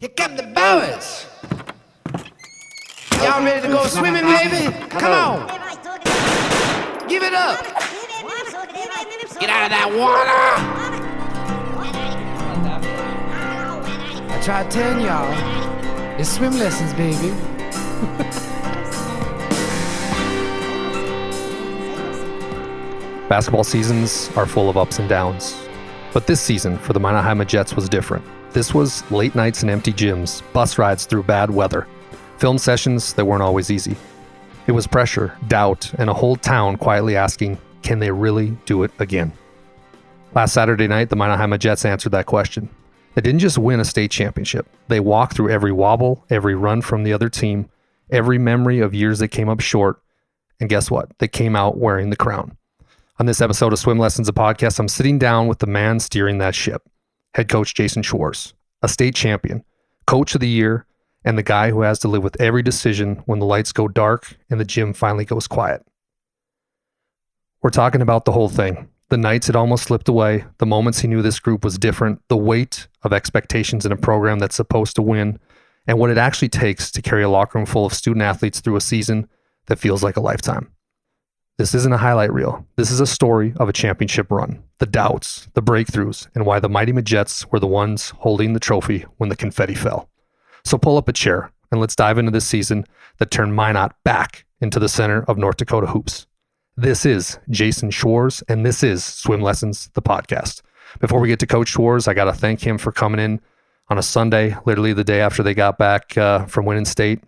Here come the boys. Y'all ready to go swimming, baby? Come on. Give it up. Get out of that water. I tried telling y'all, it's swim lessons, baby. Basketball seasons are full of ups and downs. But this season for the Minot Majettes was different. This was late nights in empty gyms, bus rides through bad weather, film sessions that weren't always easy. It was pressure, doubt, and a whole town quietly asking, can they really do it again? Last Saturday night, the Minot Majettes answered that question. They didn't just win a state championship. They walked through every wobble, every run from the other team, every memory of years that came up short. And guess what? They came out wearing the crown. On this episode of Swim Lessons, a podcast, I'm sitting down with the man steering that ship, head coach Jason Schwarz, a state champion, coach of the year, and the guy who has to live with every decision when the lights go dark and the gym finally goes quiet. We're talking about the whole thing. The nights it almost slipped away, the moments he knew this group was different, the weight of expectations in a program that's supposed to win, and what it actually takes to carry a locker room full of student athletes through a season that feels like a lifetime. This isn't a highlight reel. This is a story of a championship run, the doubts, the breakthroughs, and why the mighty Majettes were the ones holding the trophy when the confetti fell. So pull up a chair and let's dive into this season that turned Minot back into the center of North Dakota hoops. This is Jason Schwarz, and this is Swim Lessons, the podcast. Before we get to Coach Schwarz, I got to thank him for coming in on a Sunday, literally the day after they got back from winning state.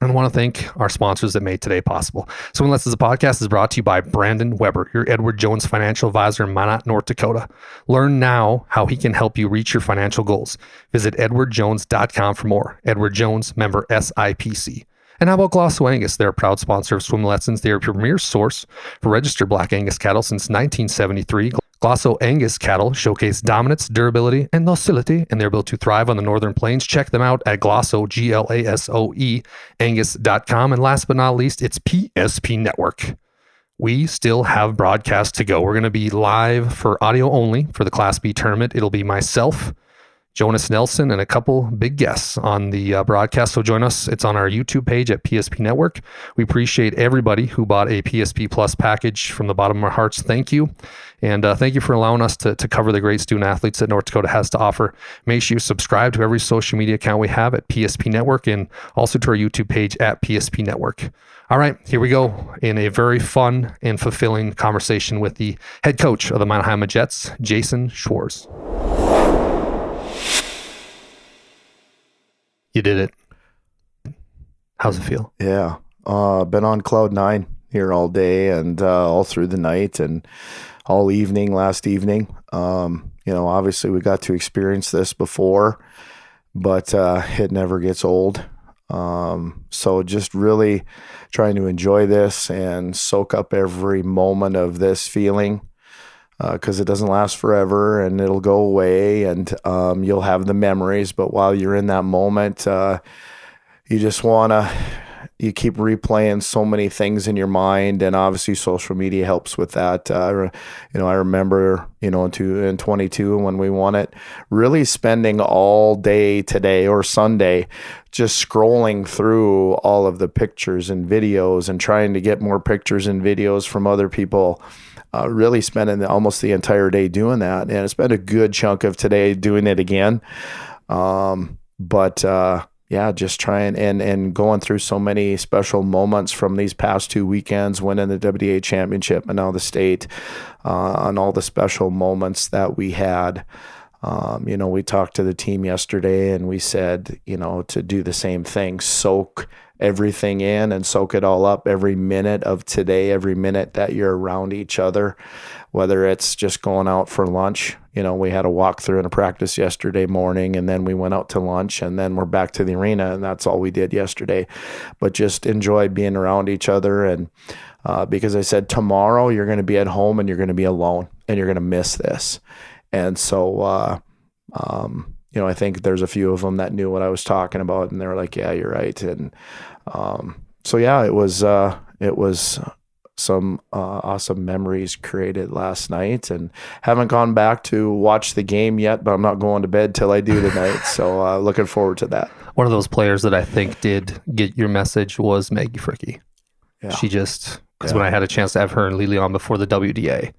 And I want to thank our sponsors that made today possible. Swim Lessons, the podcast is brought to you by Brandon Weber, your Edward Jones financial advisor in Minot, North Dakota. Learn now how he can help you reach your financial goals. Visit edwardjones.com for more. Edward Jones, member SIPC. And how about Glosso Angus? They're a proud sponsor of Swim Lessons. They are your premier source for registered Black Angus cattle since 1973. Glosso Angus cattle showcase dominance, durability, and docility, and they're built to thrive on the northern plains. Check them out at Glosso, Glasoe, Angus.com. And last but not least, it's PSP Network. We still have broadcasts to go. We're going to be live for audio only for the Class B tournament. It'll be myself, Jonas Nelson, and a couple big guests on the broadcast. So join us. It's on our YouTube page at PSP Network. We appreciate everybody who bought a PSP Plus package from the bottom of our hearts. Thank you. And thank you for allowing us to cover the great student athletes that North Dakota has to offer. Make sure you subscribe to every social media account we have at PSP Network and also to our YouTube page at PSP Network. All right, here we go in a very fun and fulfilling conversation with the head coach of the Minot Majettes, Jason Schwarz. You did it. How's it feel? Yeah. Been on cloud nine here all day and all through the night and all evening, last evening. Obviously we got to experience this before, but it never gets old. So just really trying to enjoy this and soak up every moment of this feeling. Because it doesn't last forever and it'll go away and you'll have the memories. But while you're in that moment, you just you keep replaying so many things in your mind. And obviously social media helps with that. I remember, in 22 when we won it, really spending all day today or Sunday just scrolling through all of the pictures and videos and trying to get more pictures and videos from other people. Really spending almost the entire day doing that. And it's been a good chunk of today doing it again. Just trying and going through so many special moments from these past 2 weekends, winning the WDA championship and now the state, on all the special moments that we had. We talked to the team yesterday and we said, to do the same thing, soak everything in and soak it all up every minute of today, every minute that you're around each other, whether it's just going out for lunch. We had a walkthrough and a practice yesterday morning, and then we went out to lunch, and then we're back to the arena, and that's all we did yesterday. But just enjoy being around each other. And because I said tomorrow you're going to be at home and you're going to be alone and you're going to miss this. And so, I think there's a few of them that knew what I was talking about, and they were like, yeah, you're right. And it was some awesome memories created last night, and haven't gone back to watch the game yet, but I'm not going to bed till I do tonight. So looking forward to that. One of those players that I think did get your message was Maggie Fricky. Yeah. She just, because when I had a chance to have her and Lily on before the WDA,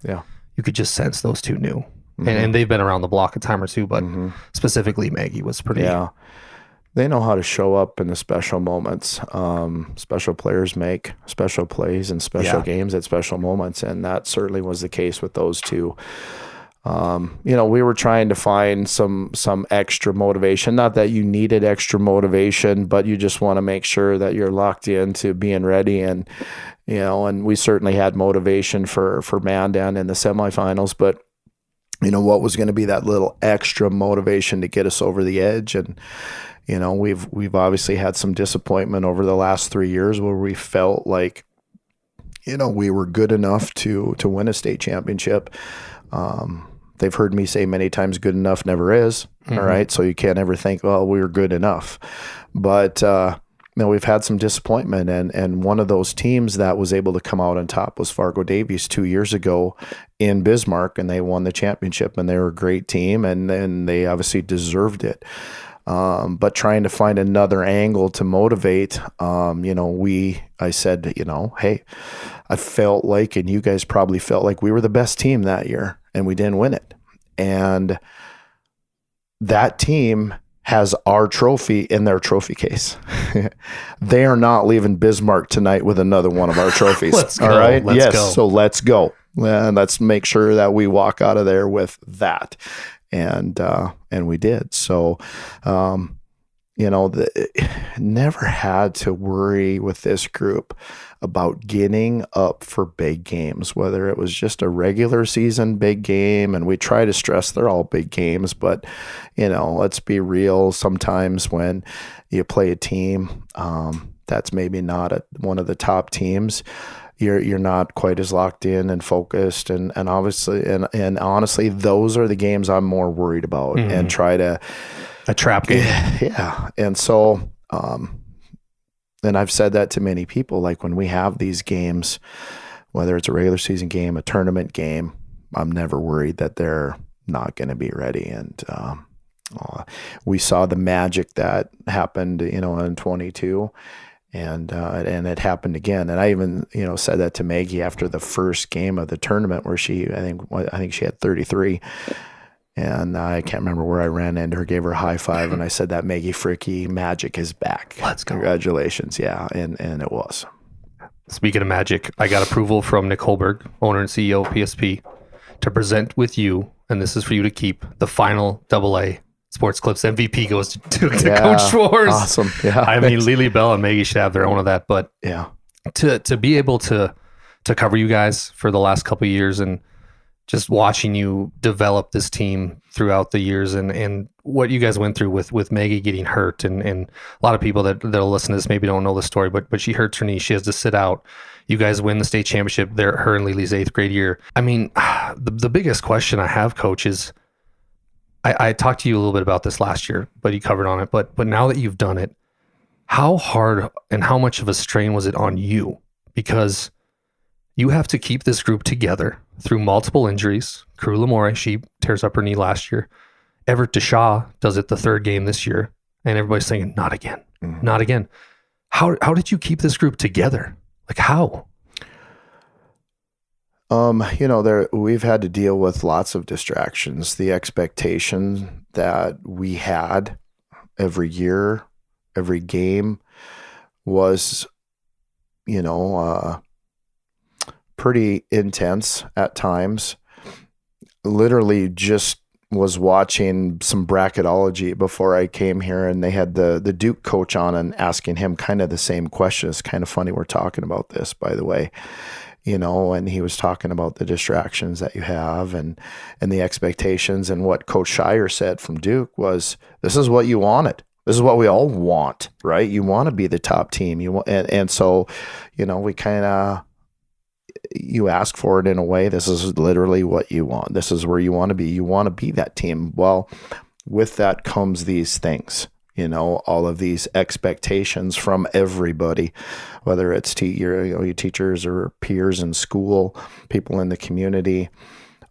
you could just sense those two knew. And they've been around the block a time or two, but specifically Maggie was pretty. Yeah. They know how to show up in the special moments. Special players make special plays and special games at special moments, and that certainly was the case with those two. We were trying to find some extra motivation. Not that you needed extra motivation, but you just want to make sure that you're locked into being ready. And and we certainly had motivation for Mandan in the semifinals, but what was going to be that little extra motivation to get us over the edge. And we've obviously had some disappointment over the last 3 years where we felt like we were good enough to win a state championship. They've heard me say many times, good enough never is. All right. So you can't ever think, well, we were good enough. But, we've had some disappointment. And one of those teams that was able to come out on top was Fargo Davies 2 years ago in Bismarck, and they won the championship, and they were a great team, and they obviously deserved it. But trying to find another angle to motivate, I said, hey, I felt like, and you guys probably felt like we were the best team that year, and we didn't win it. And that team has our trophy in their trophy case. They are not leaving Bismarck tonight with another one of our trophies. Let's all go. right. Let's go. So let's go. And let's make sure that we walk out of there with that. And we did. So, never had to worry with this group about getting up for big games, whether it was just a regular season big game. And we try to stress they're all big games, but let's be real. Sometimes when you play a team that's maybe not one of the top teams, you're not quite as locked in and focused, and obviously and honestly, those are the games I'm more worried about and try to a trap game. Yeah. And so and I've said that to many people, like when we have these games, whether it's a regular season game, a tournament game, I'm never worried that they're not going to be ready. And we saw the magic that happened, in 22. And it happened again. And I even, said that to Maggie after the first game of the tournament where I think she had 33. And I can't remember where I ran into her, gave her a high five. And I said that Maggie Fricky magic is back. Let's go. Congratulations. Yeah. And it was. Speaking of magic, I got approval from Nick Holberg, owner and CEO of PSP, to present with you, and this is for you to keep, the final AA Sports Clips MVP goes to Coach Schwarz. Awesome. Yeah. I mean, Lily Bell and Maggie should have their own of that, but to be able to cover you guys for the last couple of years and just watching you develop this team throughout the years and what you guys went through with Maggie getting hurt, and a lot of people that'll listen to this maybe don't know the story, but she hurts her knee. She has to sit out. You guys win the state championship there, her and Lily's 8th grade year. I mean, the biggest question I have, Coach, is I talked to you a little bit about this last year, but you covered on it. But now that you've done it, how hard and how much of a strain was it on you? Because you have to keep this group together through multiple injuries. Crew Lamore, she tears up her knee last year. Everett DeShaw does it the 3rd game this year. And everybody's thinking, not again, not again. How did you keep this group together? Like how? We've had to deal with lots of distractions. The expectation that we had every year, every game was, pretty intense at times. Literally just was watching some bracketology before I came here, and they had the Duke coach on and asking him kind of the same question. It's kind of funny we're talking about this, by the way. And he was talking about the distractions that you have and the expectations. And what Coach Shire said from Duke was, this is what you wanted. This is what we all want, right? You want to be the top team. And so, we kind of, you ask for it in a way. This is literally what you want. This is where you want to be. You want to be that team. Well, with that comes these things. all of these expectations from everybody, whether it's your teachers or peers in school, people in the community,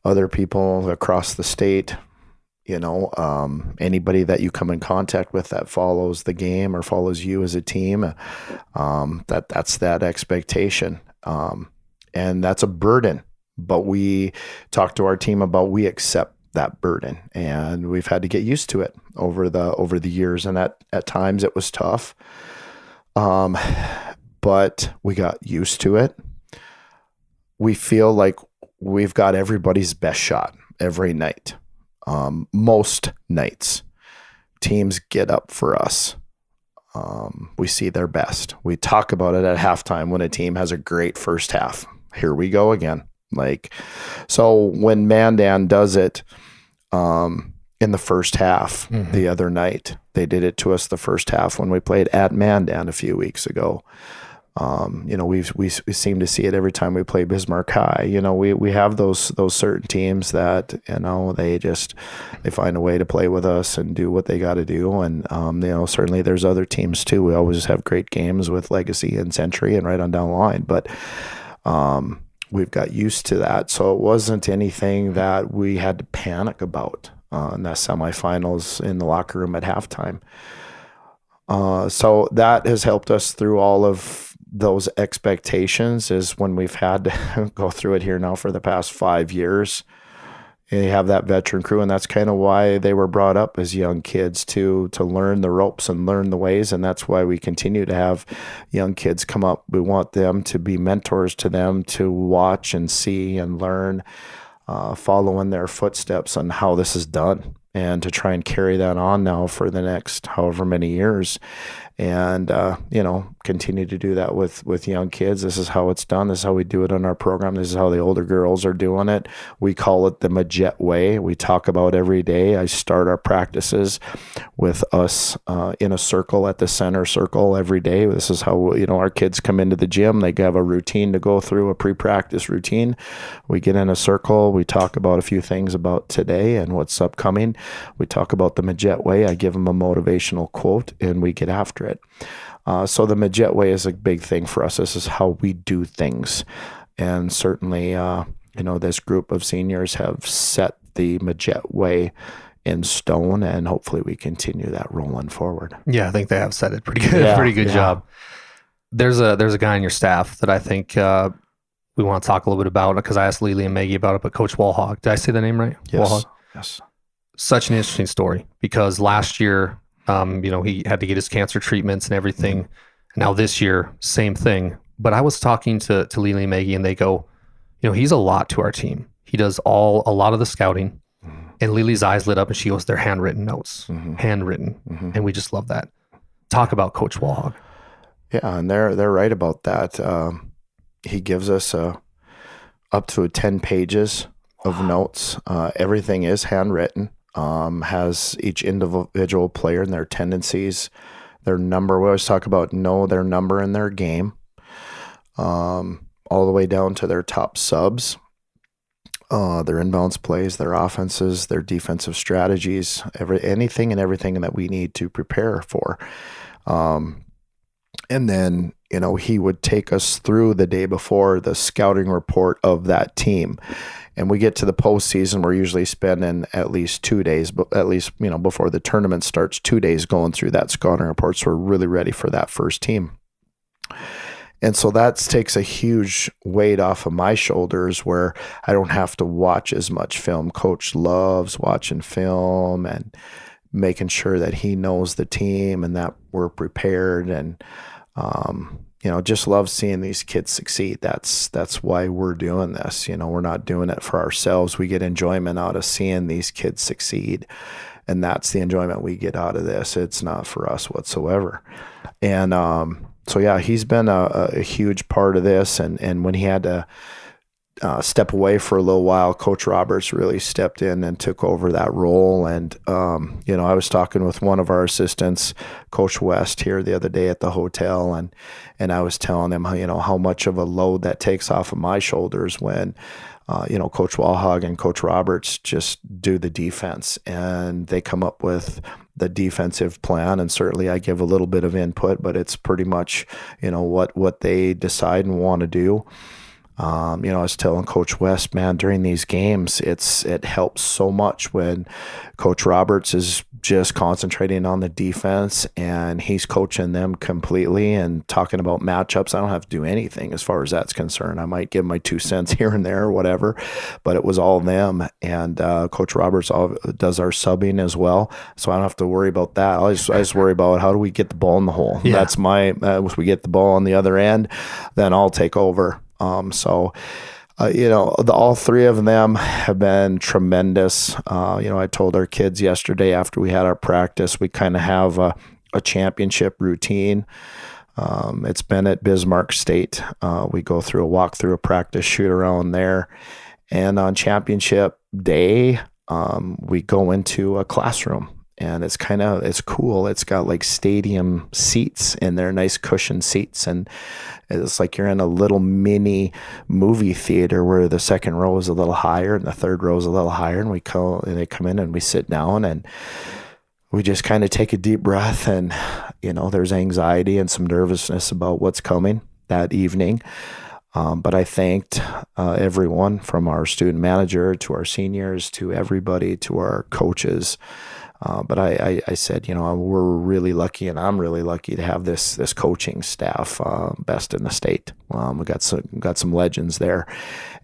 other people across the state, anybody that you come in contact with that follows the game or follows you as a team, that's that expectation. And that's a burden, but we talk to our team about, we accept that burden, and we've had to get used to it over the years. And at times it was tough. But we got used to it. We feel like we've got everybody's best shot every night. Most nights, teams get up for us. We see their best. We talk about it at halftime when a team has a great first half. Here we go again. So when Mandan does it in the first half the other night, they did it to us the first half when we played at Mandan a few weeks ago. We seem to see it every time we play Bismarck High. We have those certain teams that, they find a way to play with us and do what they got to do. And, certainly there's other teams too. We always have great games with Legacy and Century and right on down the line, but, we've got used to that. So it wasn't anything that we had to panic about, in the semifinals in the locker room at halftime. So that has helped us through all of those expectations, is when we've had to go through it here now for the past 5 years. You have that veteran crew, and that's kind of why they were brought up as young kids to learn the ropes and learn the ways. And that's why we continue to have young kids come up. We want them to be mentors to them, to watch and see and learn, follow in their footsteps on how this is done, and to try and carry that on now for the next however many years. And, continue to do that with young kids. This is how it's done. This is how we do it in our program. This is how the older girls are doing it. We call it the Majettes way. We talk about every day. I start our practices with us in a circle at the center circle every day. This is how, our kids come into the gym. They have a routine to go through, a pre-practice routine. We get in a circle. We talk about a few things about today and what's upcoming. We talk about the Majettes way. I give them a motivational quote, and we get after it. So the Majettes way is a big thing for us. This is how we do things. And certainly, this group of seniors have set the Majettes way in stone, and hopefully we continue that rolling forward. Yeah, I think they have set it pretty good. Pretty good job. There's a guy on your staff that I think we want to talk a little bit about, because I asked Lily and Maggie about it, but Coach Walhog. Did I say the name right? Yes. Walhog? Yes. Such an interesting story, because last year, he had to get his cancer treatments and everything. Now this year, same thing. But I was talking to Lily and Maggie, and they go, he's a lot to our team. He does a lot of the scouting. And Lily's eyes lit up, and she goes, they're handwritten notes, handwritten. And we just love that. Talk about Coach Walhog. Yeah, and they're right about that. He gives us up to 10 pages of notes. Everything is handwritten. Has each individual player and their tendencies, their number. We always talk about their number in their game, all the way down to their top subs, their inbounds plays, their offenses, their defensive strategies, anything and everything that we need to prepare for. And then, he would take us through the day before the scouting report of that team. And we get to the postseason, we're usually spending at least 2 days, but at least, before the tournament starts, 2 days going through that scouting report. So we're really ready for that first team. And so that takes a huge weight off of my shoulders, where I don't have to watch as much film. Coach loves watching film and making sure that he knows the team and that we're prepared, and, just love seeing these kids succeed. That's why we're doing this. We're not doing it for ourselves. We get enjoyment out of seeing these kids succeed. And that's the enjoyment we get out of this. It's not for us whatsoever. And, so yeah, he's been a huge part of this. And when he had to step away for a little while, Coach Roberts really stepped in and took over that role. And, I was talking with one of our assistants, Coach West, here the other day at the hotel, and I was telling him, how much of a load that takes off of my shoulders when, Coach Walhog and Coach Roberts just do the defense, and they come up with the defensive plan, and certainly I give a little bit of input, but it's pretty much, what they decide and want to do. I was telling Coach West, man, during these games, it helps so much when Coach Roberts is just concentrating on the defense and he's coaching them completely and talking about matchups. I don't have to do anything as far as that's concerned. I might give my 2 cents here and there or whatever, but it was all them. And Coach Roberts does our subbing as well, so I don't have to worry about that. I just worry about how do we get the ball in the hole. Yeah. That's if we get the ball on the other end, then I'll take over. All 3 of them have been tremendous. I told our kids yesterday after we had our practice, we kind of have a championship routine. It's been at Bismarck State. We go through a walkthrough, a practice shoot around there. And on championship day, we go into a classroom. And it's cool. It's got like stadium seats in there, nice cushioned seats. And it's like you're in a little mini movie theater where the second row is a little higher and the third row is a little higher. And they come in and we sit down and we just kind of take a deep breath. And, there's anxiety and some nervousness about what's coming that evening. But I thanked everyone from our student manager to our seniors to everybody to our coaches. But I said, we're really lucky, and I'm really lucky to have this coaching staff, best in the state. We got some legends there,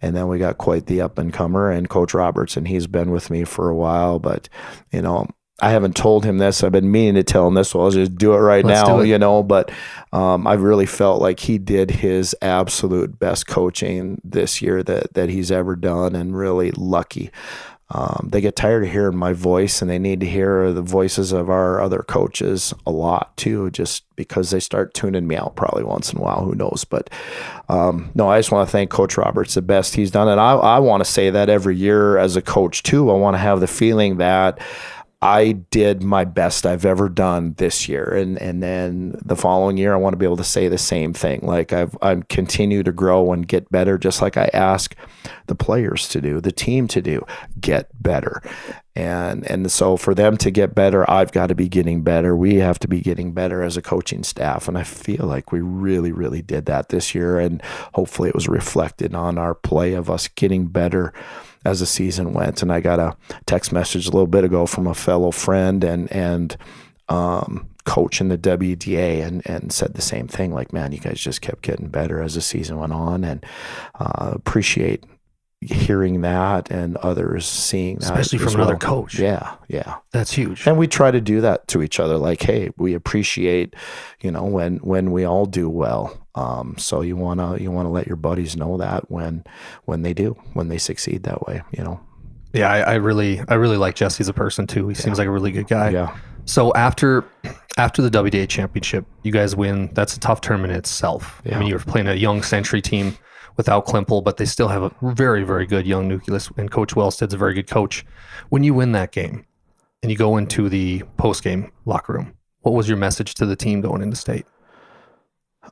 and then we got quite the up and comer, and Coach Roberts, and he's been with me for a while. But I haven't told him this. I've been meaning to tell him this, so I'll just do it right now. But I really felt like he did his absolute best coaching this year that he's ever done, and really lucky. They get tired of hearing my voice, and they need to hear the voices of our other coaches a lot too, just because they start tuning me out probably once in a while, who knows. But no, I just want to thank Coach Roberts, the best he's done. And I want to say that every year as a coach too. I want to have the feeling that I did my best I've ever done this year. And then the following year, I want to be able to say the same thing. Like I've continued to grow and get better, just like I ask the players to do, the team to do, get better. And so for them to get better, I've got to be getting better. We have to be getting better as a coaching staff. And I feel like we really, really did that this year. And hopefully it was reflected on our play of us getting better as the season went. And I got a text message a little bit ago from a fellow friend and coach in the WDA and said the same thing, like, man, you guys just kept getting better as the season went on, and appreciate hearing that and others seeing that, especially from another coach. Yeah that's huge. And we try to do that to each other, like, hey, we appreciate when we all do well. So you want to let your buddies know that when they succeed that way. Yeah, I really like Jesse as a person too. He seems like a really good guy. Yeah. So after the WDA championship, you guys win. That's a tough tournament itself. Yeah. I mean, you're playing a young Century team without Klimple, but they still have a very, very good young nucleus, and Coach Wellstead's a very good coach. When you win that game and you go into the post-game locker room, what was your message to the team going into state?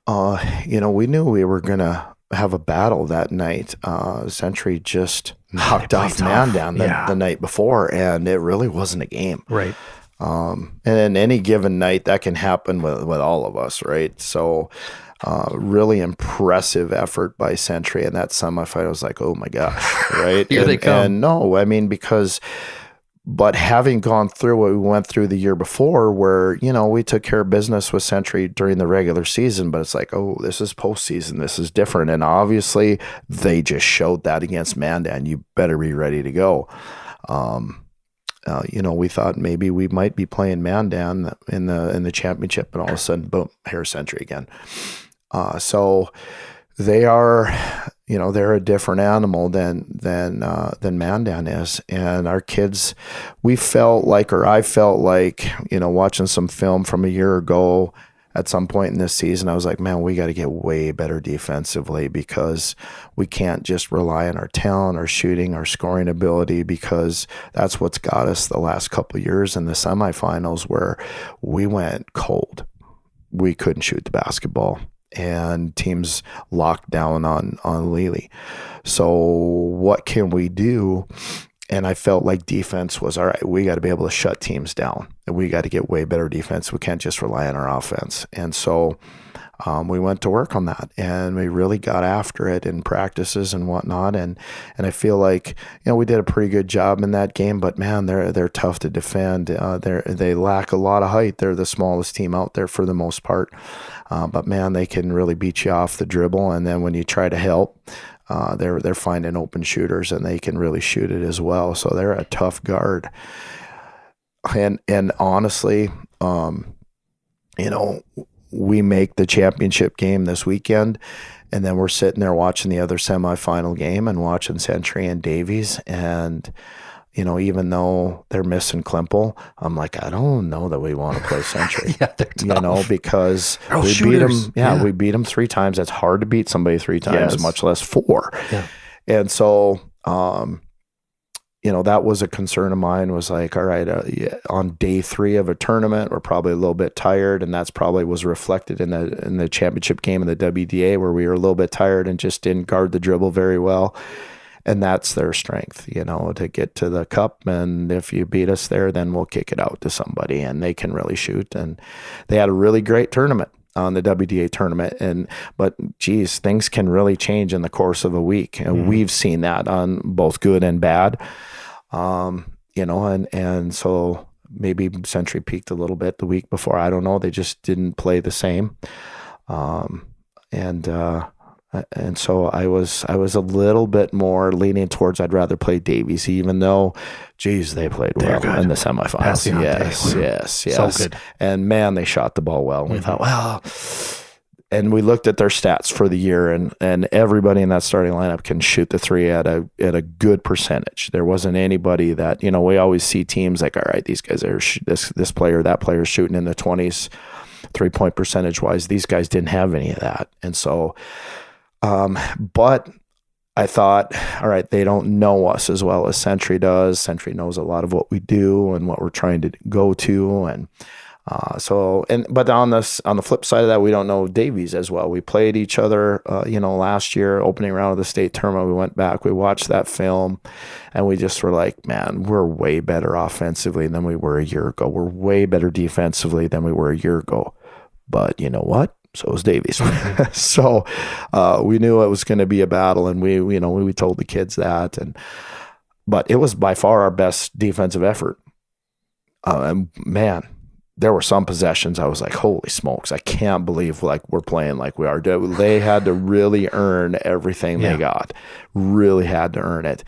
We knew we were going to have a battle that night. Century just knocked off Mandan the night before, and it really wasn't a game. Right. And in any given night, that can happen with all of us, right? So really impressive effort by Century, and that semifinal was like, oh my gosh, right? Here they come. And no, I mean, but having gone through what we went through the year before, where, we took care of business with Century during the regular season, but it's like, oh, this is postseason. This is different. And obviously they just showed that against Mandan. You better be ready to go. We thought maybe we might be playing Mandan in the championship, and all of a sudden, boom, here's Century again. So they are, they're a different animal than Mandan is. And our kids, I felt like, watching some film from a year ago, at some point in this season, I was like, man, we got to get way better defensively, because we can't just rely on our talent, our shooting, our scoring ability, because that's what's got us the last couple of years in the semifinals, where we went cold. We couldn't shoot the basketball, and teams locked down on Lely. So what can we do? I felt like defense was, all right, we got to be able to shut teams down, and we got to get way better defense. We can't just rely on our offense. And so we went to work on that, and we really got after it in practices and whatnot. And I feel like, we did a pretty good job in that game, but man, they're tough to defend. They lack a lot of height. They're the smallest team out there for the most part. But man, they can really beat you off the dribble. And then when you try to help, they're finding open shooters, and they can really shoot it as well. So they're a tough guard. And honestly, we make the championship game this weekend, and then we're sitting there watching the other semifinal game and watching Century and Davies. And, even though they're missing Klimpel, I'm like, I don't know that we want to play Century. Yeah, they're tough. Because we shooters. beat them. We beat them 3 times. It's hard to beat somebody 3 times, Yes. much less 4. Yeah. And so, that was a concern of mine, was like, all right, on day 3 of a tournament, we're probably a little bit tired. And that's probably was reflected in the championship game in the WDA, where we were a little bit tired and just didn't guard the dribble very well. And that's their strength, to get to the cup. And if you beat us there, then we'll kick it out to somebody, and they can really shoot. And they had a really great tournament on the WDA tournament. But geez, things can really change in the course of a week. And we've seen that on both good and bad. And so maybe Century peaked a little bit the week before. I don't know. They just didn't play the same. And so I was a little bit more leaning towards I'd rather play Davies, even though, geez, they played well in the semifinals. Yes. So good. And man, they shot the ball well. And we thought, well, and we looked at their stats for the year, and everybody in that starting lineup can shoot the 3 at a good percentage. There wasn't anybody that, we always see teams like, all right, these guys are this player, that player is shooting in the 20s, 3-point percentage wise. These guys didn't have any of that. And so, but I thought, all right, they don't know us as well as Century does. Century knows a lot of what we do and what we're trying to go to. And, but on the flip side of that, we don't know Davies as well. We played each other, last year, opening round of the state tournament. We went back, we watched that film, and we just were like, man, we're way better offensively than we were a year ago. We're way better defensively than we were a year ago. But you know what? So was Davies. So we knew it was going to be a battle, and we told the kids that. But it was by far our best defensive effort. And man, there were some possessions I was like, holy smokes, I can't believe we're playing like we are. They had to really earn everything they got. Really had to earn it.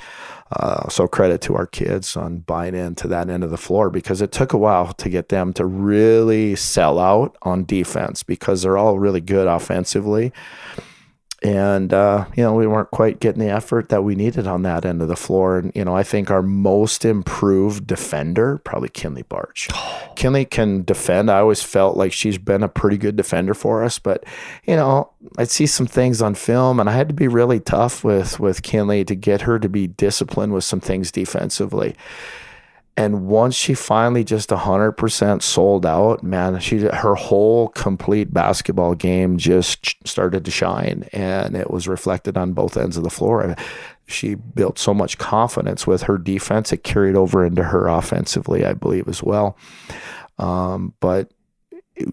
So credit to our kids on buying into that end of the floor, because it took a while to get them to really sell out on defense, because they're all really good offensively. And, we weren't quite getting the effort that we needed on that end of the floor. And, I think our most improved defender, probably Kinley Barch. Kinley can defend. I always felt like she's been a pretty good defender for us. But, I'd see some things on film, and I had to be really tough with Kinley to get her to be disciplined with some things defensively. And once she finally just 100% sold out, man, her whole complete basketball game just started to shine, and it was reflected on both ends of the floor. She built so much confidence with her defense, it carried over into her offensively, I believe, as well. But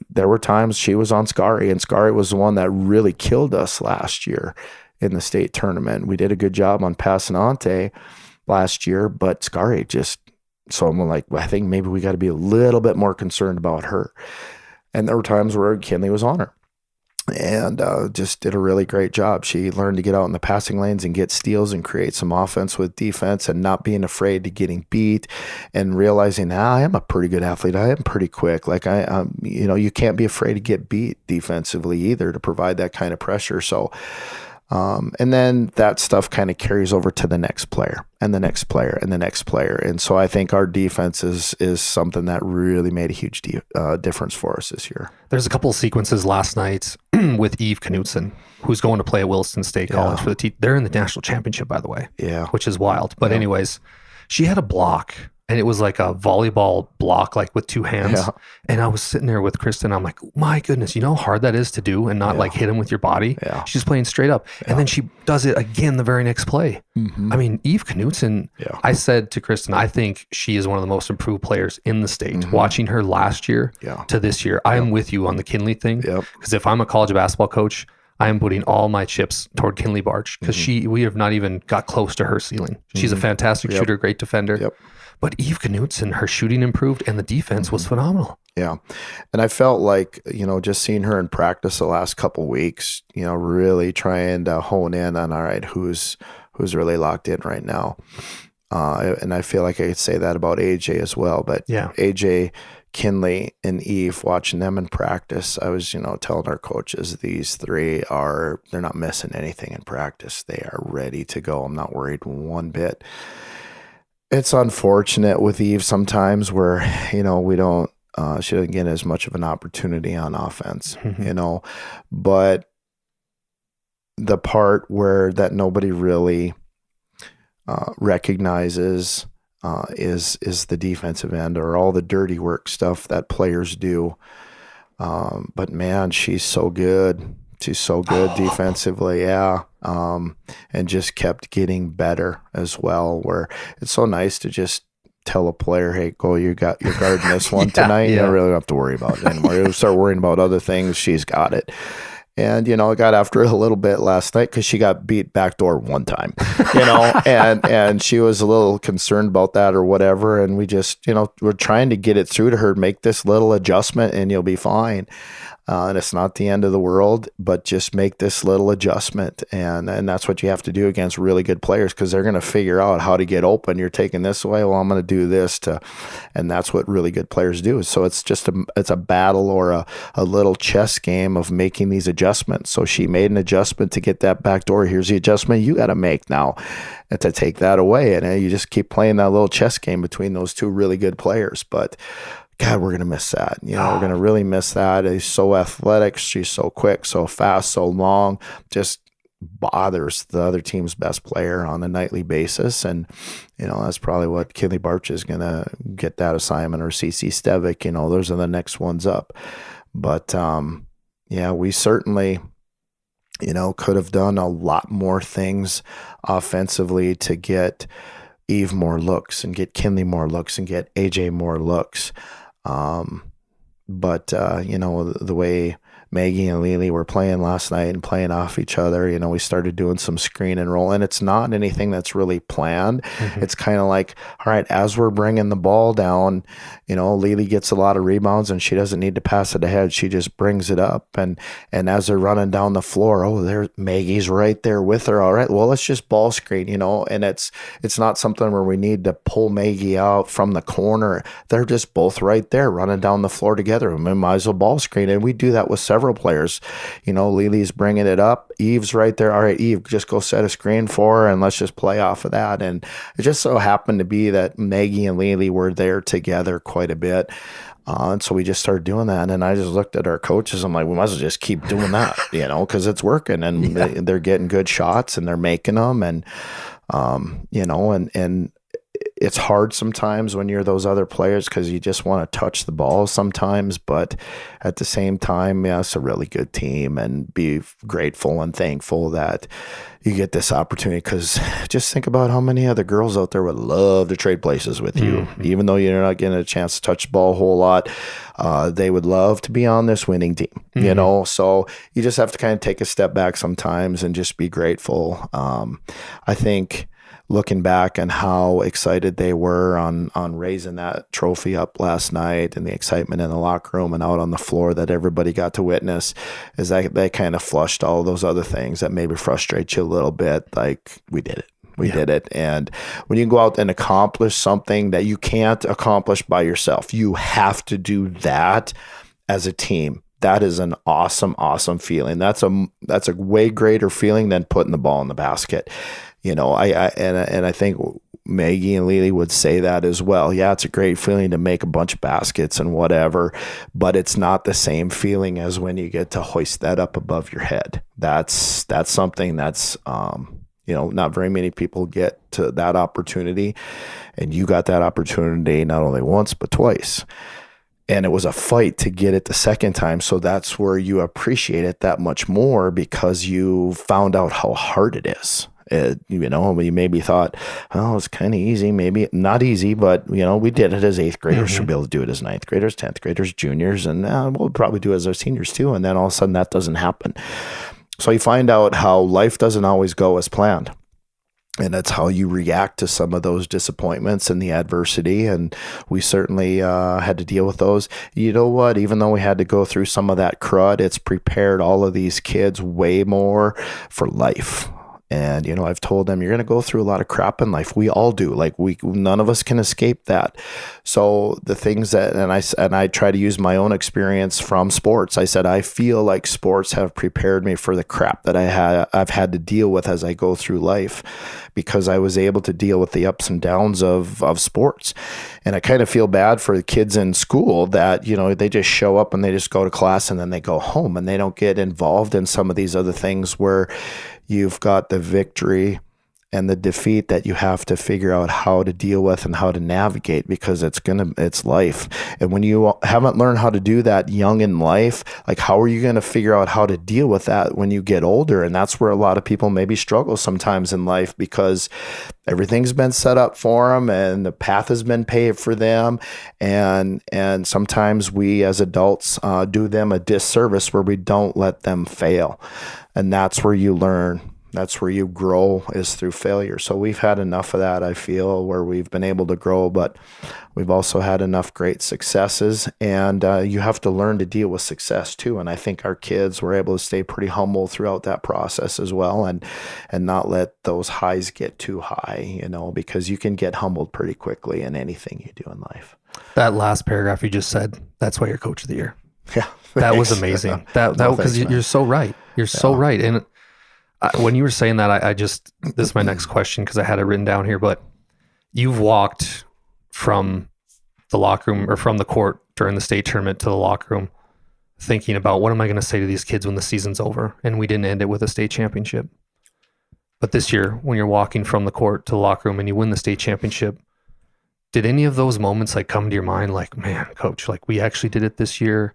there were times she was on Scary, and Scary was the one that really killed us last year in the state tournament. We did a good job on Passanante last year, but Scary just... So I'm like, I think maybe we got to be a little bit more concerned about her. And there were times where Kinley was on her, and just did a really great job. She learned to get out in the passing lanes and get steals and create some offense with defense, and not being afraid to getting beat, and realizing, I am a pretty good athlete. I am pretty quick. Like you can't be afraid to get beat defensively either, to provide that kind of pressure. So, and then that stuff kind of carries over to the next player and the next player and the next player. And so I think our defense is something that really made a huge difference for us this year. There's a couple of sequences last night with Eve Knutson, who's going to play at Wilson State College for they're in the national championship, by the way. Yeah. Which is wild. But anyways, she had a block and it was like a volleyball block, like with two hands. Yeah. And I was sitting there with Kristen. I'm like, my goodness, you know how hard that is to do and not like hit him with your body? Yeah. She's playing straight up. And then she does it again the very next play. I mean, Eve Knutson, Yeah. I said to Kristen, I think she is one of the most improved players in the state. Watching her last year to this year, I am with you on the Kinley thing. Because if I'm a college basketball coach, I am putting all my chips toward Kinley Barge because we have not even got close to her ceiling. She's a fantastic shooter, great defender. But Eve Knutson, her shooting improved and the defense was phenomenal. Yeah. And I felt like, just seeing her in practice the last couple weeks, really trying to hone in on, all right, who's really locked in right now. And I feel like I could say that about AJ as well. But AJ, Kinley, and Eve, watching them in practice, I was, telling our coaches, these three they're not missing anything in practice. They are ready to go. I'm not worried one bit. It's unfortunate with Eve sometimes where, we don't, she doesn't get as much of an opportunity on offense, but the part where that nobody really recognizes is the defensive end or all the dirty work stuff that players do. But man, she's so good. She's so good defensively. Yeah. And just kept getting better as well, where it's so nice to just tell a player, hey, you're guarding this one tonight. You don't really have to worry about it anymore. You start worrying about other things. She's got it. And, I got after it a little bit last night because she got beat backdoor one time, and she was a little concerned about that or whatever. And we just, we're trying to get it through to her, make this little adjustment and you'll be fine. And it's not the end of the world, but just make this little adjustment. And that's what you have to do against really good players because they're going to figure out how to get open. You're taking this away. Well, I'm going to do this and that's what really good players do. So it's just it's a battle or a little chess game of making these adjustments. So she made an adjustment to get that back door. Here's the adjustment you got to make now and to take that away. And you just keep playing that little chess game between those two really good players. But God, we're going to miss that. We're going to really miss that. He's so athletic. She's so quick, so fast, so long, just bothers the other team's best player on a nightly basis. And, that's probably what Kinley Barch is going to get that assignment, or CC Stevick. Those are the next ones up. But, we certainly, could have done a lot more things offensively to get Eve more looks and get Kinley more looks and get AJ more looks. But the way Maggie and Lily were playing last night and playing off each other, we started doing some screen and roll, and it's not anything that's really planned. It's kind of like, all right, as we're bringing the ball down, Lily gets a lot of rebounds and she doesn't need to pass it ahead. She just brings it up. And as they're running down the floor, there Maggie's right there with her. All right, well, let's just ball screen, and it's not something where we need to pull Maggie out from the corner. They're just both right there running down the floor together. We might as well ball screen. And we do that with several players. Lily's bringing it up. Eve's right there. All right, Eve, just go set a screen for her and let's just play off of that. And it just so happened to be that Maggie and Lily were there together quite a bit. And so we just started doing that. And I just looked at our coaches. I'm like, we might as well just keep doing that, because it's working and they're getting good shots and they're making them. And, and it's hard sometimes when you're those other players because you just want to touch the ball sometimes. But at the same time, it's a really good team, and be grateful and thankful that you get this opportunity, because just think about how many other girls out there would love to trade places with you. Even though you're not getting a chance to touch the ball a whole lot, they would love to be on this winning team, so you just have to kind of take a step back sometimes and just be grateful. I think looking back on how excited they were on raising that trophy up last night, and the excitement in the locker room and out on the floor that everybody got to witness, is that they kind of flushed all those other things that maybe frustrate you a little bit. Like, we did it. We did it. And when you go out and accomplish something that you can't accomplish by yourself, you have to do that as a team. That is an awesome, awesome feeling. That's a way greater feeling than putting the ball in the basket. I think Maggie and Lily would say that as well. Yeah, it's a great feeling to make a bunch of baskets and whatever, but it's not the same feeling as when you get to hoist that up above your head. That's something that's Not very many people get to that opportunity, and you got that opportunity not only once, but twice. And it was a fight to get it the second time. So that's where you appreciate it that much more, because you found out how hard it is. We maybe thought, oh, it's kind of easy, maybe not easy, but we did it as 8th graders. Should be able to do it as 9th graders, 10th graders, juniors, and we'll probably do it as our seniors too. And then all of a sudden that doesn't happen. So you find out how life doesn't always go as planned. And that's how you react to some of those disappointments and the adversity. And we certainly had to deal with those. You know what? Even though we had to go through some of that crud, it's prepared all of these kids way more for life. And, I've told them, you're going to go through a lot of crap in life. We all do. None of us can escape that. So the things that, and I try to use my own experience from sports. I said, I feel like sports have prepared me for the crap that I've had to deal with as I go through life, because I was able to deal with the ups and downs of sports. And I kind of feel bad for the kids in school that, they just show up and they just go to class and then they go home and they don't get involved in some of these other things where you've got the victory and the defeat that you have to figure out how to deal with and how to navigate, because it's life. And when you haven't learned how to do that young in life, how are you going to figure out how to deal with that when you get older? And that's where a lot of people maybe struggle sometimes in life, because everything's been set up for them and the path has been paved for them. And sometimes we as adults do them a disservice where we don't let them fail. And that's where you learn. That's where you grow, is through failure. So we've had enough of that, I feel, where we've been able to grow, but we've also had enough great successes. And you have to learn to deal with success too. And I think our kids were able to stay pretty humble throughout that process as well, and not let those highs get too high, because you can get humbled pretty quickly in anything you do in life. That last paragraph you just said, that's why you're coach of the year. Yeah. That was amazing. Because you're so right. You're so right. And when you were saying that, I just, this is my next question, because I had it written down here, but you've walked from the locker room or from the court during the state tournament to the locker room thinking about, what am I going to say to these kids when the season's over? And we didn't end it with a state championship. But this year, when you're walking from the court to the locker room and you win the state championship, did any of those moments come to your mind? Man, coach, we actually did it this year.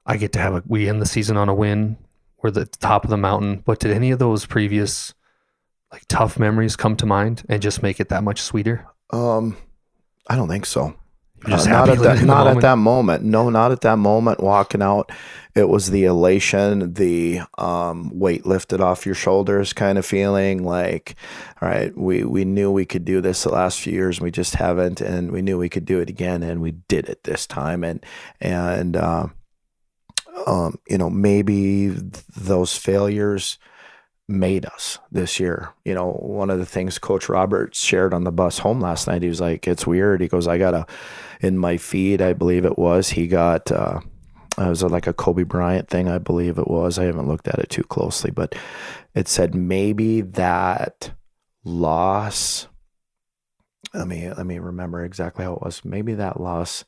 I get to we end the season on a win. We're the top of the mountain. But did any of those previous tough memories come to mind and just make it that much sweeter? I don't think so. Not at that moment. No, not at that moment. Walking out, it was the elation, the weight lifted off your shoulders kind of feeling. All right, we knew we could do this the last few years. We just haven't, and we knew we could do it again, and we did it this time. Maybe those failures made us this year. One of the things Coach Roberts shared on the bus home last night, he was like, it's weird. He goes, in my feed, I believe it was, he got, it was a Kobe Bryant thing, I believe it was. I haven't looked at it too closely, but it said maybe that loss, let me remember exactly how it was. Maybe that loss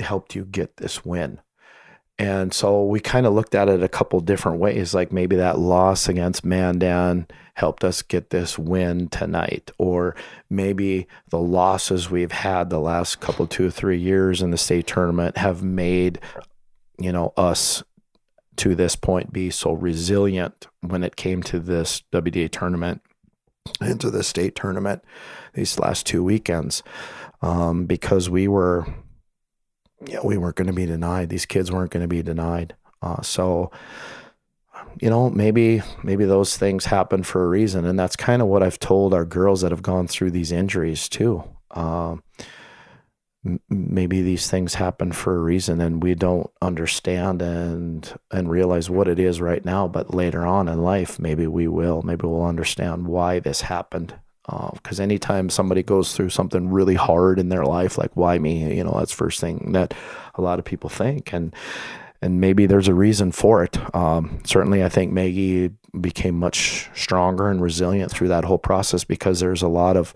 helped you get this win. And so we kind of looked at it a couple different ways. Maybe that loss against Mandan helped us get this win tonight. Or maybe the losses we've had the last couple, 2 or 3 years in the state tournament have made, us to this point be so resilient when it came to this WDA tournament and to the state tournament these last 2 weekends. Because we weren't going to be denied. These kids weren't going to be denied. Maybe those things happen for a reason. And that's kind of what I've told our girls that have gone through these injuries too. Maybe these things happen for a reason and we don't understand and realize what it is right now. But later on in life, maybe we'll understand why this happened. Because anytime somebody goes through something really hard in their life, why me? That's the first thing that a lot of people think, and maybe there's a reason for it. Certainly, I think Maggie became much stronger and resilient through that whole process because there's a lot of,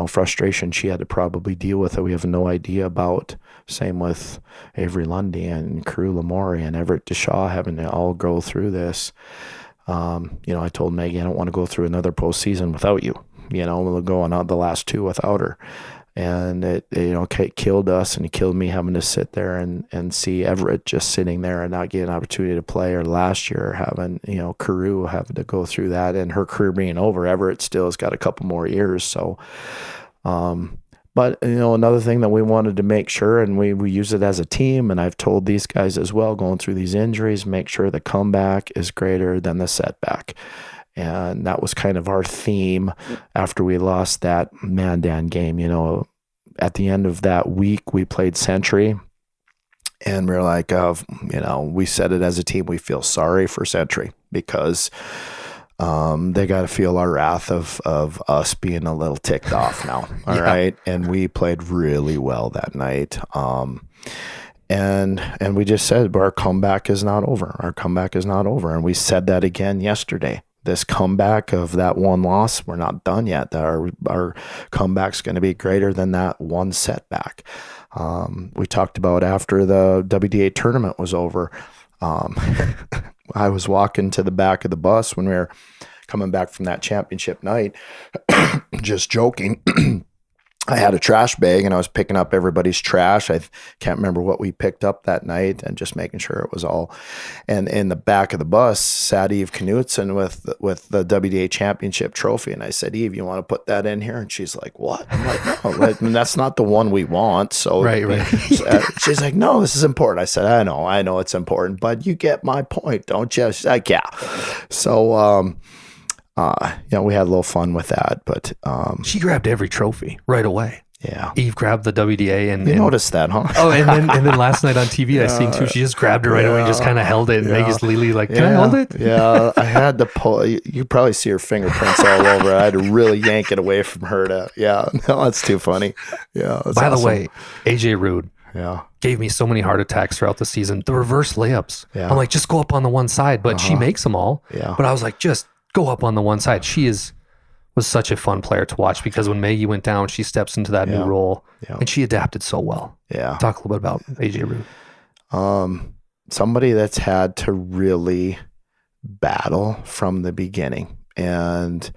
frustration she had to probably deal with that we have no idea about. Same with Avery Lundy and Carew Lamore and Everett Deshaw having to all go through this. I told Maggie, I don't want to go through another postseason without you. We'll go on the last 2 without her. And it killed us, and it killed me having to sit there and see Everett just sitting there and not getting an opportunity to play, or last year having, Carew having to go through that, and her career being over. Everett still has got a couple more years. So, but another thing that we wanted to make sure, and we use it as a team, and I've told these guys as well, going through these injuries, make sure the comeback is greater than the setback. And that was kind of our theme after we lost that Mandan game. At the end of that week, we played Century, and we're like, we said it as a team, we feel sorry for Century because they got to feel our wrath of us being a little ticked off now. All right. And we played really well that night. And we just said, our comeback is not over. Our comeback is not over. And we said that again yesterday. This comeback of that one loss, we're not done yet. Our comeback's going to be greater than that one setback. We talked about after the WDA tournament was over. I was walking to the back of the bus when we were coming back from that championship night, just joking. I had a trash bag and I was picking up everybody's trash. I can't remember what we picked up that night, and just making sure it was all. And in the back of the bus sat Eve Knutson with the WDA championship trophy. And I said, Eve, you want to put that in here? And she's like, what? I'm like, no, that's not the one we want. So Right. She's like, no, this is important. I said, I know it's important, but you get my point, don't you? She's like, yeah. So, we had a little fun with that, but She grabbed every trophy right away. Yeah. Eve grabbed the WDA, and you noticed that, huh? Oh, and then last night on TV, I seen too. She just grabbed it right away and just kind of held it. And Maggie's Lily like, can I hold it? Yeah, I had to pull. You probably see her fingerprints all over. I had to really yank it away from her to. Yeah, no, that's too funny. Yeah. By the way, AJ Rude. Yeah. Gave me so many heart attacks throughout the season. The reverse layups. Yeah. I'm like, just go up on the one side, but she makes them all. Yeah. But I was like, just go up on the one side. She was such a fun player to watch, because when Maggie went down, she steps into that new role, and she adapted so well. Yeah. Talk a little bit about AJ Rude. Somebody that's had to really battle from the beginning, and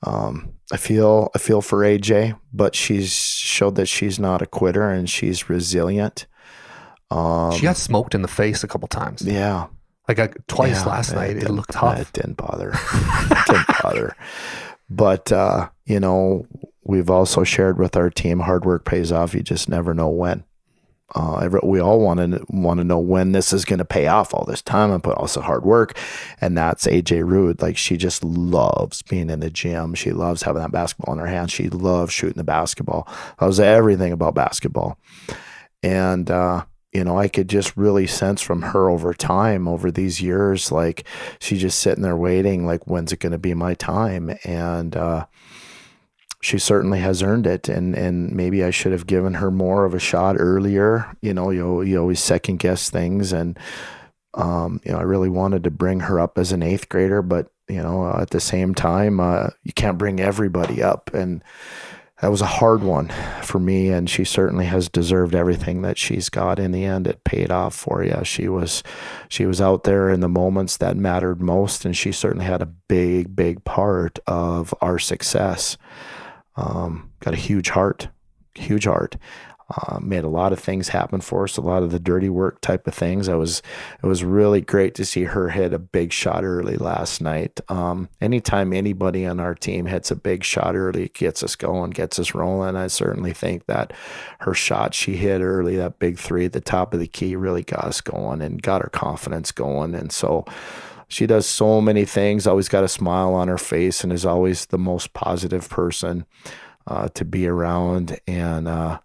I feel for AJ, but she's showed that she's not a quitter and she's resilient. She got smoked in the face a couple times. Yeah. Like twice last night. It looked tough. It didn't bother. But, we've also shared with our team, hard work pays off. You just never know when. We all want to know when this is going to pay off, all this time and put also hard work. And that's AJ Rude. Like, she just loves being in the gym. She loves having that basketball in her hand. She loves shooting the basketball. Loves everything about basketball. And, I could just really sense from her over time, over these years, like she's just sitting there waiting, like, when's it going to be my time? And she certainly has earned it. And maybe I should have given her more of a shot earlier. You always second guess things. And, I really wanted to bring her up as an 8th grader, but, at the same time, you can't bring everybody up. And that was a hard one for me, and she certainly has deserved everything that she's got. In the end, it paid off for you. She was out there in the moments that mattered most, and she certainly had a big part of our success. Got a huge heart. Made a lot of things happen for us, a lot of the dirty work type of things. It was really great to see her hit a big shot early last night. Anytime anybody on our team hits a big shot early, it gets us going, gets us rolling. I certainly think that her shot she hit early, that big 3 at the top of the key, really got us going and got our confidence going. And so she does so many things, always got a smile on her face, and is always the most positive person to be around. And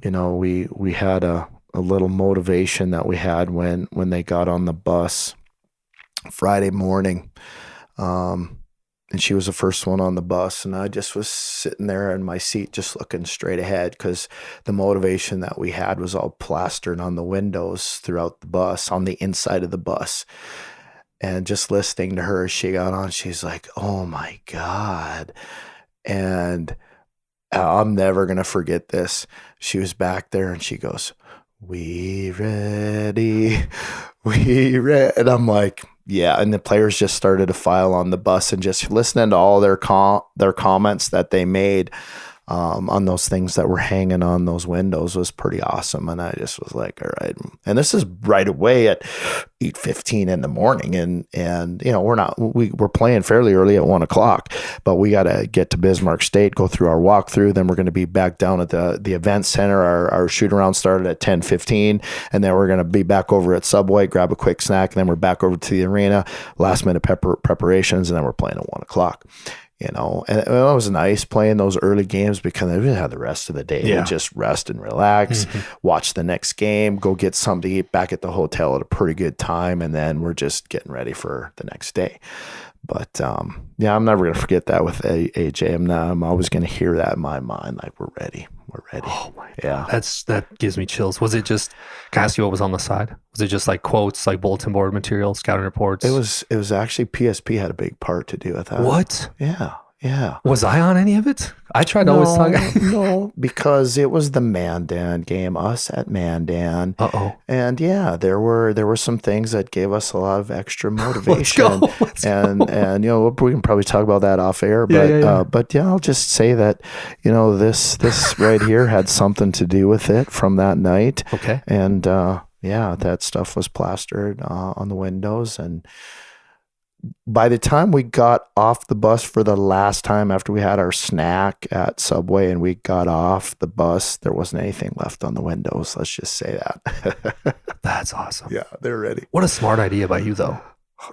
we had a little motivation that we had when they got on the bus Friday morning. And she was the first one on the bus, and I just was sitting there in my seat just looking straight ahead, because the motivation that we had was all plastered on the windows throughout the bus, on the inside of the bus. And just listening to her as she got on, she's like, oh my God. And I'm never going to forget this. She was back there and she goes, "We ready? We ready?" And I'm like, yeah. And the players just started to file on the bus, and just listening to all their comments that they made on those things that were hanging on those windows was pretty awesome. And I just was like, all right. And this is right away at 8:15 in the morning. And you know, we're playing fairly early at 1:00, but we got to get to Bismarck State, go through our walkthrough. Then we're going to be back down at the event center. Our shoot around started at 10:15, and then we're going to be back over at Subway, grab a quick snack. And then we're back over to the arena, last minute preparations. And then we're playing at 1:00. You know, and it was nice playing those early games because we didn't have the rest of the day. Yeah. We just rest and relax, watch the next game, go get something to eat back at the hotel at a pretty good time, and then we're just getting ready for the next day. But yeah, I'm never going to forget that with AJ. I'm always going to hear that in my mind, like, we're ready. We're ready. Oh my God. Yeah. That gives me chills. Was it just, can I ask you what was on the side? Was it just like quotes, like bulletin board material, scouting reports? It was actually PSP had a big part to do with that. What? Yeah. Yeah. Was I on any of it? I tried to always talk. No, because it was the Mandan game, us at Mandan. Uh-oh. And yeah, there were some things that gave us a lot of extra motivation. Let's go. And you know, we can probably talk about that off air, but but yeah, I'll just say that, you know, this right here had something to do with it from that night. Okay. And yeah, that stuff was plastered on the windows. And by the time we got off the bus for the last time, after we had our snack at Subway and we got off the bus, there wasn't anything left on the windows. Let's just say that. That's awesome. Yeah, they're ready. What a smart idea by you, though.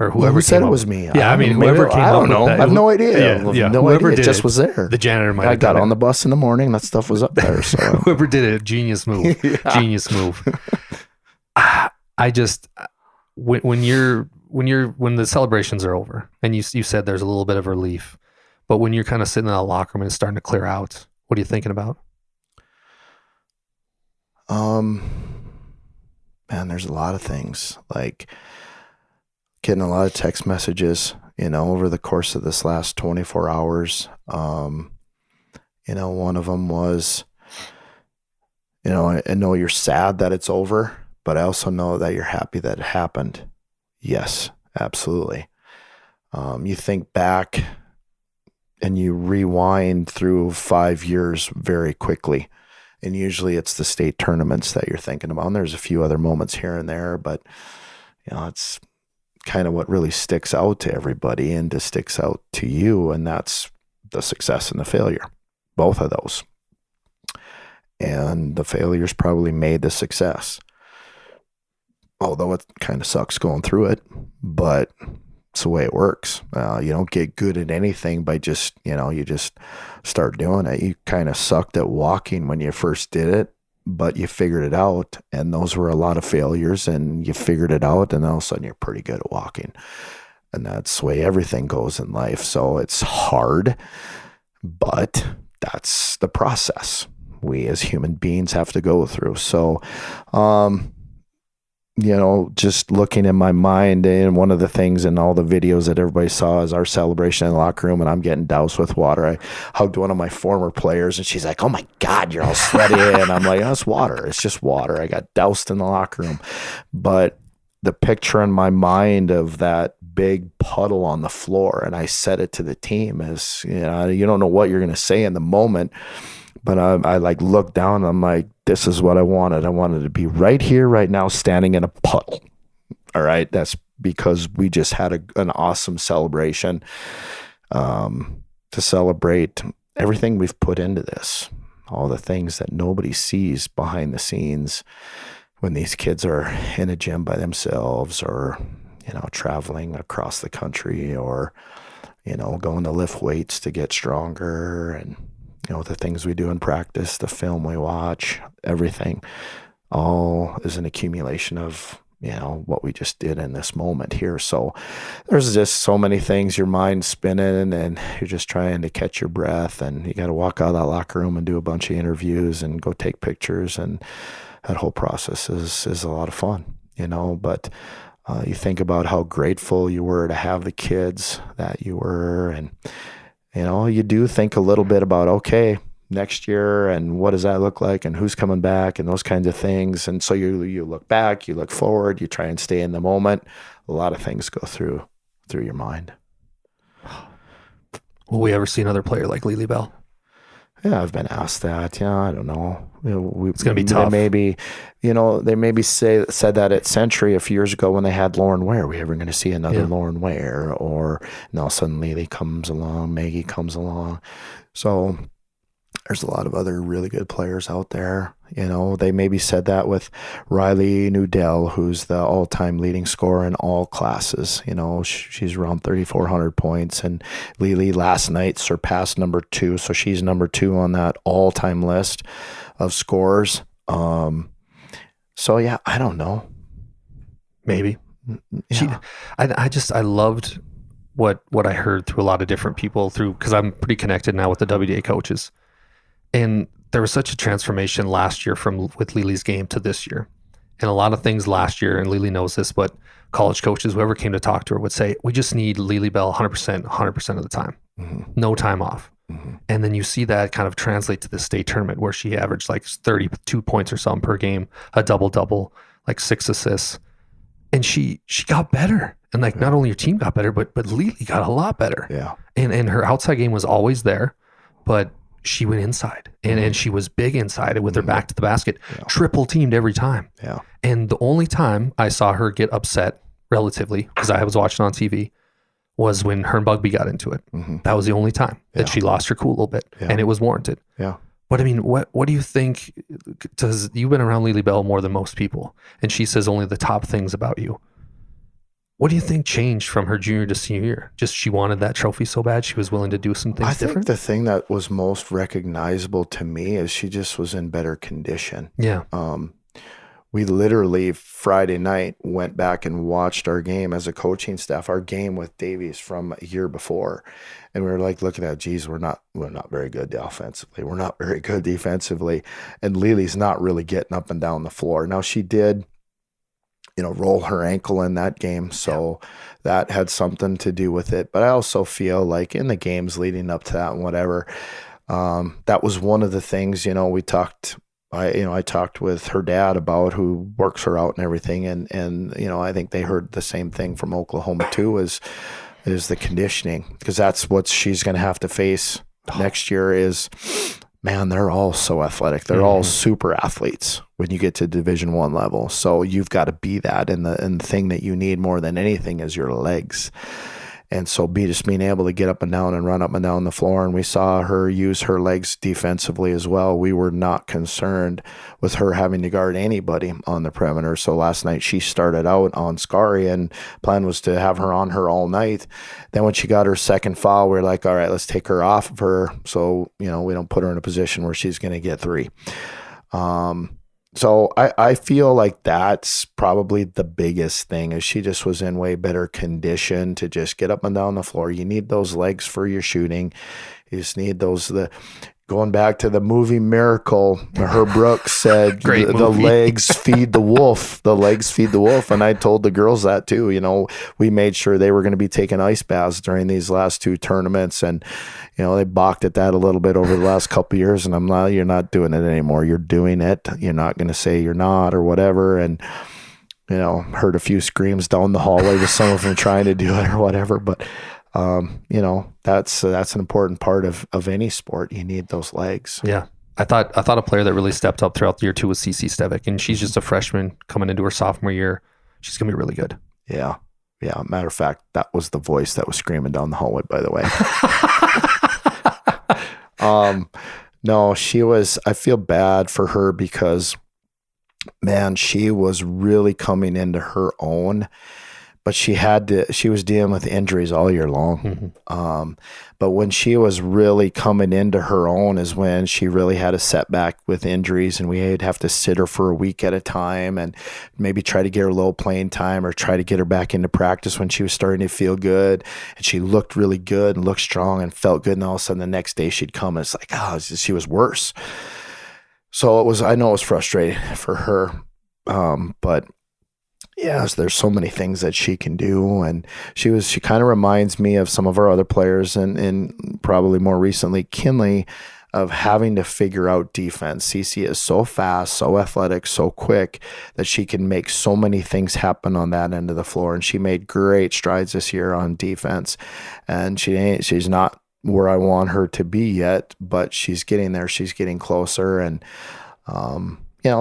Or Well, whoever who said came it up- was me? Yeah, I mean, maybe- whoever came I up don't with know. that. I have no idea. Yeah, I have yeah. no Whoever idea. It did just it, was there. The janitor might I have got done on it. the bus in the morning. That stuff was up there. So Whoever did it, genius move. Genius move. I just when the celebrations are over, and you said there's a little bit of relief, but when you're kind of sitting in the locker room and it's starting to clear out, what are you thinking about? Man, there's a lot of things, like getting a lot of text messages, you know, over the course of this last 24 hours. You know, one of them was, you know, I know you're sad that it's over, but I also know that you're happy that it happened. Yes, absolutely. You think back and you rewind through 5 years very quickly. And usually it's the state tournaments that you're thinking about. And there's a few other moments here and there, but you know, it's kind of what really sticks out to everybody and just sticks out to you. And that's the success and the failure, both of those. And the failures probably made the success. Although it kind of sucks going through it, but it's the way it works. You don't get good at anything by just, you know, you just start doing it. You kind of sucked at walking when you first did it, but you figured it out. And those were a lot of failures, and you figured it out, and all of a sudden you're pretty good at walking. And that's the way everything goes in life. So it's hard, but that's the process we as human beings have to go through. So, you know, just looking in my mind, and one of the things in all the videos that everybody saw is our celebration in the locker room, and I'm getting doused with water. I hugged one of my former players, and she's like, "Oh my God, you're all sweaty." And I'm like, "Oh, it's water. It's just water." I got doused in the locker room. But the picture in my mind of that big puddle on the floor, and I said it to the team, is, you know, you don't know what you're going to say in the moment. But I like looked down and I'm like, this is what I wanted. I wanted to be right here, right now, standing in a puddle. All right. That's because we just had an awesome celebration to celebrate everything we've put into this, all the things that nobody sees behind the scenes when these kids are in a gym by themselves, or, you know, traveling across the country, or, you know, going to lift weights to get stronger, and, you know, the things we do in practice, the film we watch, everything, all is an accumulation of, you know, what we just did in this moment here. So there's just so many things, your mind's spinning, and you're just trying to catch your breath, and you got to walk out of that locker room and do a bunch of interviews and go take pictures. And that whole process is a lot of fun, you know, but you think about how grateful you were to have the kids that you were, and, you know, you do think a little bit about, okay, next year, and what does that look like, and who's coming back, and those kinds of things. And so you look back, you look forward, you try and stay in the moment. A lot of things go through your mind. Will we ever see another player like Lily Bell? Yeah, I've been asked that. Yeah, I don't know. It's going to be tough. Maybe, they maybe said that at Century a few years ago when they had Lauren Ware. Are we ever going to see another Lauren Ware? Or now suddenly Lily comes along, Maggie comes along. So there's a lot of other really good players out there. They maybe said that with Riley Nudell, who's the all-time leading scorer in all classes. She's around 3,400 points, and Lily last night surpassed number 2, so she's number 2 on that all-time list of scorers. So yeah, I don't know. Maybe. Yeah. I loved what I heard through a lot of different people because I'm pretty connected now with the WDA coaches. And there was such a transformation last year with Lily's game to this year. And a lot of things last year, and Lily knows this, but college coaches, whoever came to talk to her would say, we just need Lily Bell 100% of the time. Mm-hmm. No time off. Mm-hmm. And then you see that kind of translate to the state tournament where she averaged like 32 points or something per game, a double-double, like 6 assists. And she got better. And like not only your team got better, but Lily got a lot better. Yeah. And her outside game was always there, but she went inside and she was big inside with her back to the basket, triple teamed every time. Yeah. And the only time I saw her get upset relatively, because I was watching on TV, was when her and Bugby got into it. Mm-hmm. That was the only time that she lost her cool a little bit, and it was warranted. Yeah. But I mean, what do you think, because you've been around Lily Bell more than most people, and she says only the top things about you. What do you think changed from her junior to senior year? Just she wanted that trophy so bad she was willing to do some things different? I think the thing that was most recognizable to me is she just was in better condition. Yeah. We literally Friday night went back and watched our game as a coaching staff, our game with Davies from a year before. And we were like, looking at, geez, we're not very good offensively. We're not very good defensively. And Lily's not really getting up and down the floor. Now she did, roll her ankle in that game. So that had something to do with it. But I also feel like in the games leading up to that and whatever, that was one of the things, I talked with her dad about who works her out and everything. And I think they heard the same thing from Oklahoma too, is the conditioning, because that's what she's going to have to face next year is, man, they're all so athletic. They're all super athletes when you get to Division I level. So you've got to be that. And the thing that you need more than anything is your legs. And so just being able to get up and down and run up and down the floor. And we saw her use her legs defensively as well. We were not concerned with her having to guard anybody on the perimeter. So last night she started out on Scary, and plan was to have her on her all night. Then when she got her second foul, we were like, all right, let's take her off of her. So, we don't put her in a position where she's going to get 3. So I feel like that's probably the biggest thing, is she just was in way better condition to just get up and down the floor. You need those legs for your shooting. You just need those, going back to the movie Miracle, Herb Brooks said, the legs feed the wolf. The legs feed the wolf. And I told the girls that too. We made sure they were going to be taking ice baths during these last 2 tournaments. And, they balked at that a little bit over the last couple of years. And I'm like, you're not doing it anymore. You're doing it. You're not going to say you're not or whatever. And, heard a few screams down the hallway with some of them trying to do it or whatever. But, that's an important part of any sport. You need those legs. Yeah. I thought a player that really stepped up throughout the year too was CC Stevick, and she's just a freshman coming into her sophomore year. She's going to be really good. Yeah. Yeah. Matter of fact, that was the voice that was screaming down the hallway, by the way. No, I feel bad for her because, man, she was really coming into her own. But she was dealing with injuries all year long. Mm-hmm. But when she was really coming into her own is when she really had a setback with injuries, and we'd have to sit her for a week at a time and maybe try to get her low playing time or try to get her back into practice when she was starting to feel good. And she looked really good and looked strong and felt good. And all of a sudden the next day she'd come and it's like, she was worse. So I know it was frustrating for her. But yes, there's so many things that she can do, and she kind of reminds me of some of our other players, and probably more recently Kinley. of having to figure out defense. Cece is so fast, so athletic, so quick that she can make so many things happen on that end of the floor. And she made great strides this year on defense. And she's not where I want her to be yet, but she's getting there. She's getting closer. And,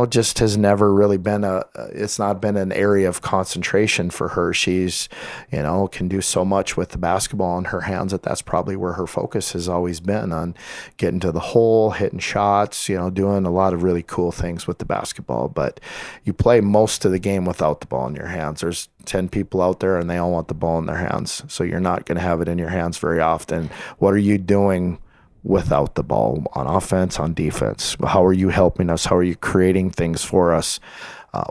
just has never really been it's not been an area of concentration for her. She's, can do so much with the basketball in her hands that's probably where her focus has always been, on getting to the hole, hitting shots, doing a lot of really cool things with the basketball. But you play most of the game without the ball in your hands. There's 10 people out there and they all want the ball in their hands. So you're not going to have it in your hands very often. What are you doing without the ball, on offense, on defense? How are you helping us? How are you creating things for us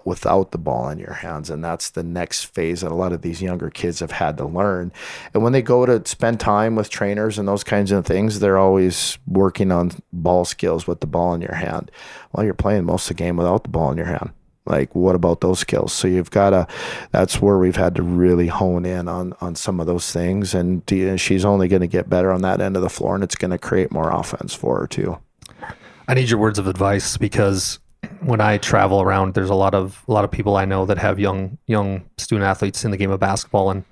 without the ball in your hands? And that's the next phase that a lot of these younger kids have had to learn. And when they go to spend time with trainers and those kinds of things, they're always working on ball skills with the ball in your hand. Well, you're playing most of the game without the ball in your hand. Like, what about those skills? So you've got to, that's where we've had to really hone in on some of those things. And she's only going to get better on that end of the floor, and it's going to create more offense for her too. I need your words of advice, because when I travel around, there's a lot of people I know that have young student athletes in the game of basketball. And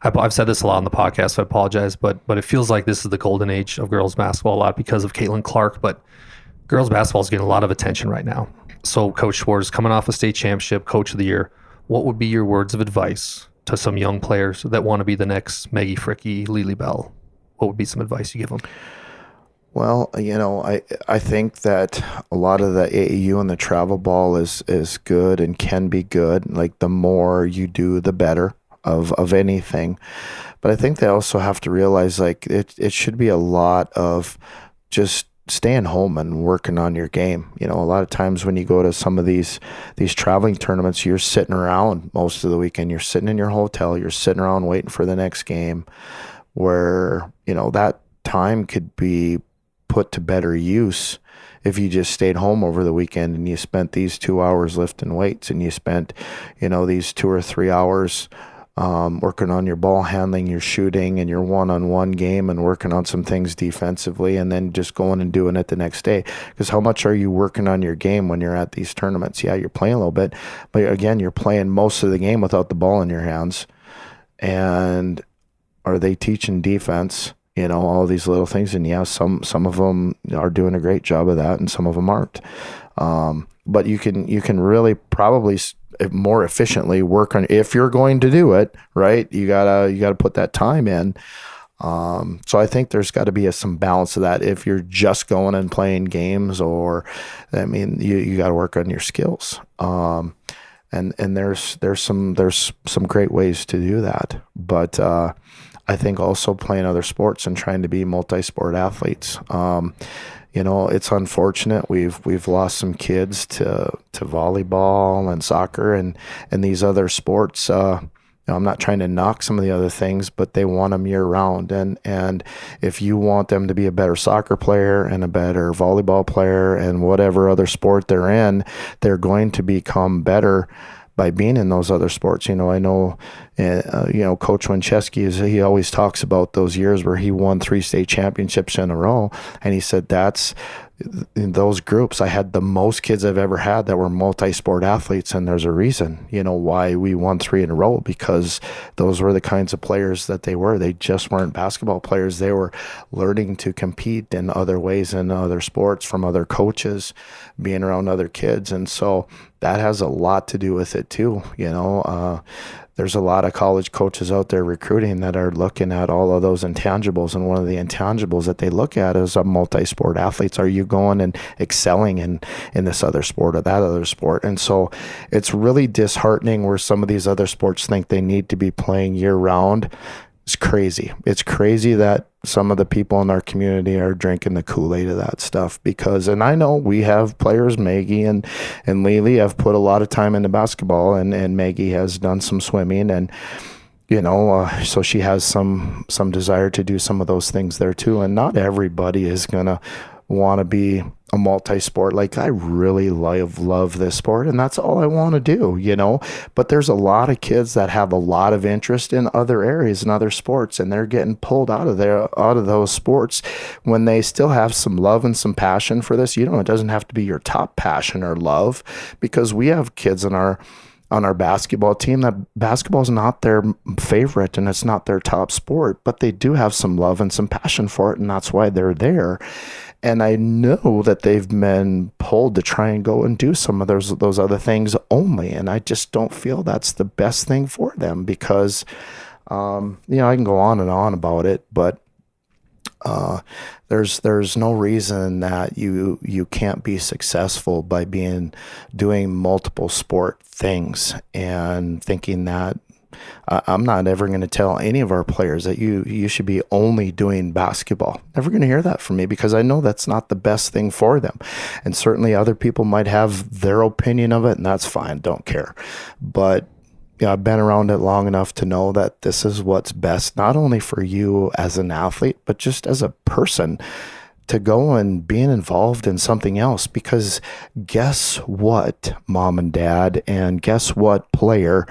I've said this a lot on the podcast, so I apologize, but it feels like this is the golden age of girls basketball, a lot because of Caitlin Clark, but girls basketball is getting a lot of attention right now. So Coach Schwarz, coming off a state championship, Coach of the Year, what would be your words of advice to some young players that want to be the next Maggie Fricke, Lily Bell? What would be some advice you give them? Well, I think that a lot of the AAU and the travel ball is good and can be good. Like, the more you do, the better of anything. But I think they also have to realize, like, it should be a lot of just staying home and working on your game. A lot of times when you go to some of these traveling tournaments, you're sitting around most of the weekend. You're sitting in your hotel. You're sitting around waiting for the next game, where, that time could be put to better use if you just stayed home over the weekend and you spent these 2 hours lifting weights, and you spent, these 2 or 3 hours working on your ball handling, your shooting, and your one-on-one game, and working on some things defensively, and then just going and doing it the next day. Because how much are you working on your game when you're at these tournaments? Yeah, you're playing a little bit, but again, you're playing most of the game without the ball in your hands. And are they teaching defense? All these little things. And yeah, some of them are doing a great job of that, and some of them aren't. But you can really probably more efficiently work on, if you're going to do it right, you gotta put that time in. So I think there's got to be some balance of that. If you're just going and playing games, or, you got to work on your skills. And there's some great ways to do that. But I think also playing other sports and trying to be multi-sport athletes. It's unfortunate. We've lost some kids to volleyball and soccer and these other sports. I'm not trying to knock some of the other things, but they want them year round. And if you want them to be a better soccer player and a better volleyball player and whatever other sport they're in, they're going to become better by being in those other sports. I know, Coach Winchesky, he always talks about those years where he won 3 state championships in a row. And he said, that's in those groups, I had the most kids I've ever had that were multi-sport athletes. And there's a reason, why we won 3 in a row, because those were the kinds of players that they were. They just weren't basketball players. They were learning to compete in other ways, in other sports, from other coaches, being around other kids. And so that has a lot to do with it too. There's a lot of college coaches out there recruiting that are looking at all of those intangibles. And one of the intangibles that they look at is a multi-sport athletes. Are you going and excelling in this other sport or that other sport? And so it's really disheartening where some of these other sports think they need to be playing year round. It's crazy. It's crazy that some of the people in our community are drinking the Kool-Aid of that stuff, and I know we have players, Maggie and Lily have put a lot of time into basketball, and Maggie has done some swimming, and so she has some desire to do some of those things there too. And not everybody is gonna want to be a multi-sport. Like, I really love this sport, and that's all I want to do, but there's a lot of kids that have a lot of interest in other areas and other sports, and they're getting pulled out of those sports when they still have some love and some passion for this. It doesn't have to be your top passion or love, because we have kids on our basketball team that basketball is not their favorite and it's not their top sport, but they do have some love and some passion for it, and that's why they're there. And I know that they've been pulled to try and go and do some of those other things only. And I just don't feel that's the best thing for them, because, I can go on and on about it, but there's no reason that you can't be successful by doing multiple sport things and thinking that. I'm not ever going to tell any of our players that you should be only doing basketball. Never going to hear that from me, because I know that's not the best thing for them. And certainly other people might have their opinion of it, and that's fine. Don't care. But I've been around it long enough to know that this is what's best, not only for you as an athlete, but just as a person, to go and being involved in something else. Because guess what, mom and dad, and guess what, player?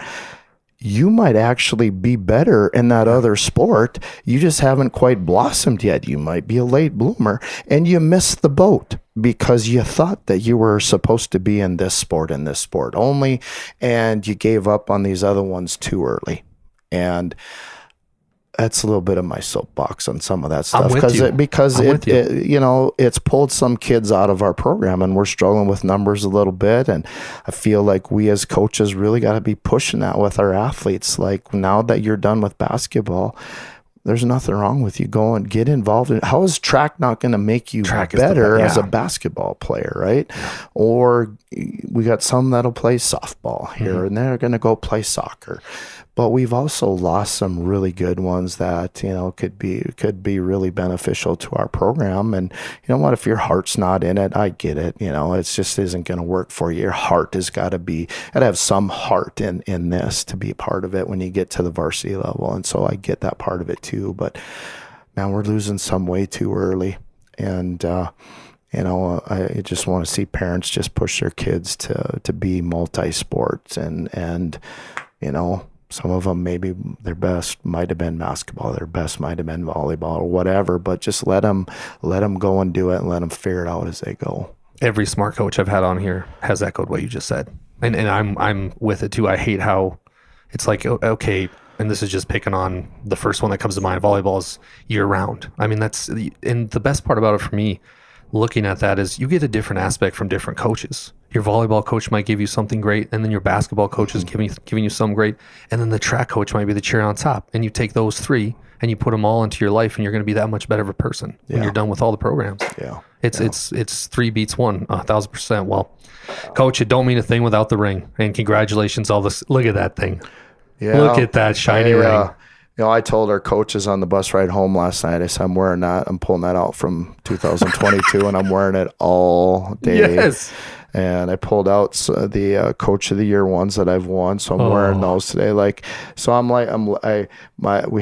You might actually be better in that other sport. You just haven't quite blossomed yet. You might be a late bloomer, and you missed the boat because you thought that you were supposed to be in this sport and this sport only, and you gave up on these other ones too early. And that's a little bit of my soapbox on some of that stuff, because it's pulled some kids out of our program, and we're struggling with numbers a little bit. And I feel like we as coaches really got to be pushing that with our athletes. Like, now that you're done with basketball, there's nothing wrong with you going get involved in. How is track not going to make you better as a basketball player, right? Yeah. Or we got some that'll play softball here, and they're going to go play soccer. But we've also lost some really good ones that, could be really beneficial to our program. And you know what? If your heart's not in it, I get it. It just isn't going to work for you. Your heart has got to have some heart in this to be a part of it when you get to the varsity level. And so I get that part of it too. But man, we're losing some way too early. And, I just want to see parents just push their kids to be multi-sports and some of them, maybe their best might have been basketball, their best might have been volleyball or whatever, but just let them go and do it, and let them figure it out as they go. Every smart coach I've had on here has echoed what you just said. And I'm with it too. I hate how it's like, okay, and this is just picking on the first one that comes to mind, volleyball is year round. I mean, and the best part about it for me, looking at that, is you get a different aspect from different coaches. Your volleyball coach might give you something great, and then your basketball coach is giving you some great, and then the track coach might be the cherry on top. And you take those three and you put them all into your life, and you're going to be that much better of a person when you're done with all the programs. Yeah, it's 3 beats 1, 1,000%. Well, coach, it don't mean a thing without the ring. And congratulations, all this. Look at that thing. Yeah, look at that shiny ring. I told our coaches on the bus ride home last night, I said, I'm wearing that. I'm pulling that out from 2022, and I'm wearing it all day. Yes. And I pulled out the Coach of the Year ones that I've won, so I'm wearing those today. We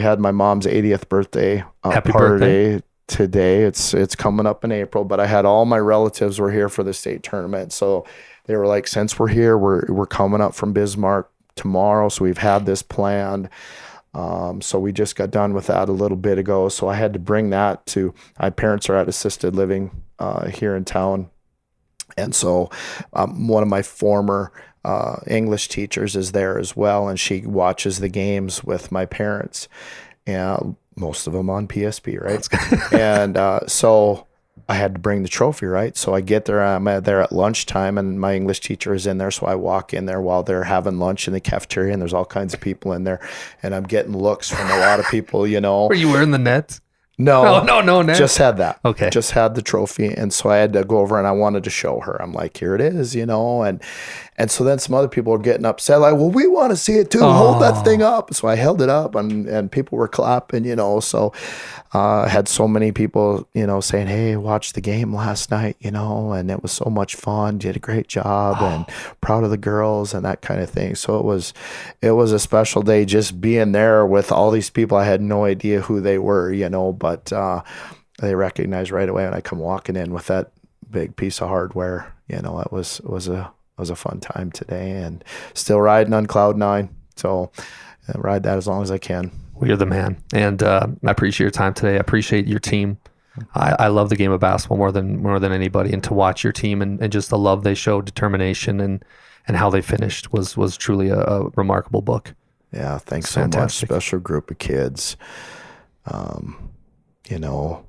had my mom's 80th birthday party today. It's coming up in April, but I had all my relatives were here for the state tournament, so they were like, since we're here, we're coming up from Bismarck tomorrow, so we've had this planned. So we just got done with that a little bit ago. So I had to bring that to, my parents are at assisted living here in town. And so one of my former English teachers is there as well, and she watches the games with my parents, and most of them on PSP, right? And so I had to bring the trophy, right? So I get there, I'm there at lunchtime, and my English teacher is in there. So I walk in there while they're having lunch in the cafeteria, and there's all kinds of people in there, and I'm getting looks from a lot of people, Were you wearing the nets? No, Nets. Just had that. Okay. Just had the trophy. And so I had to go over and I wanted to show her. I'm like, here it is, and so then some other people were getting upset, like, well, we want to see it too. Hold that thing up. So I held it up, and people were clapping, so I had so many people, saying, hey, watch the game last night, and it was so much fun. You did a great job and proud of the girls and that kind of thing. So it was a special day just being there with all these people. I had no idea who they were, but they recognized right away when I come walking in with that big piece of hardware. You know, it was a fun time today, and still riding on cloud 9. So ride that as long as I can. Well, you're the man, and I appreciate your time today. I appreciate your team. I love the game of basketball more than anybody, and to watch your team and just the love they showed, determination, and how they finished was truly a remarkable book. Yeah, thanks so much. Special group of kids. You know,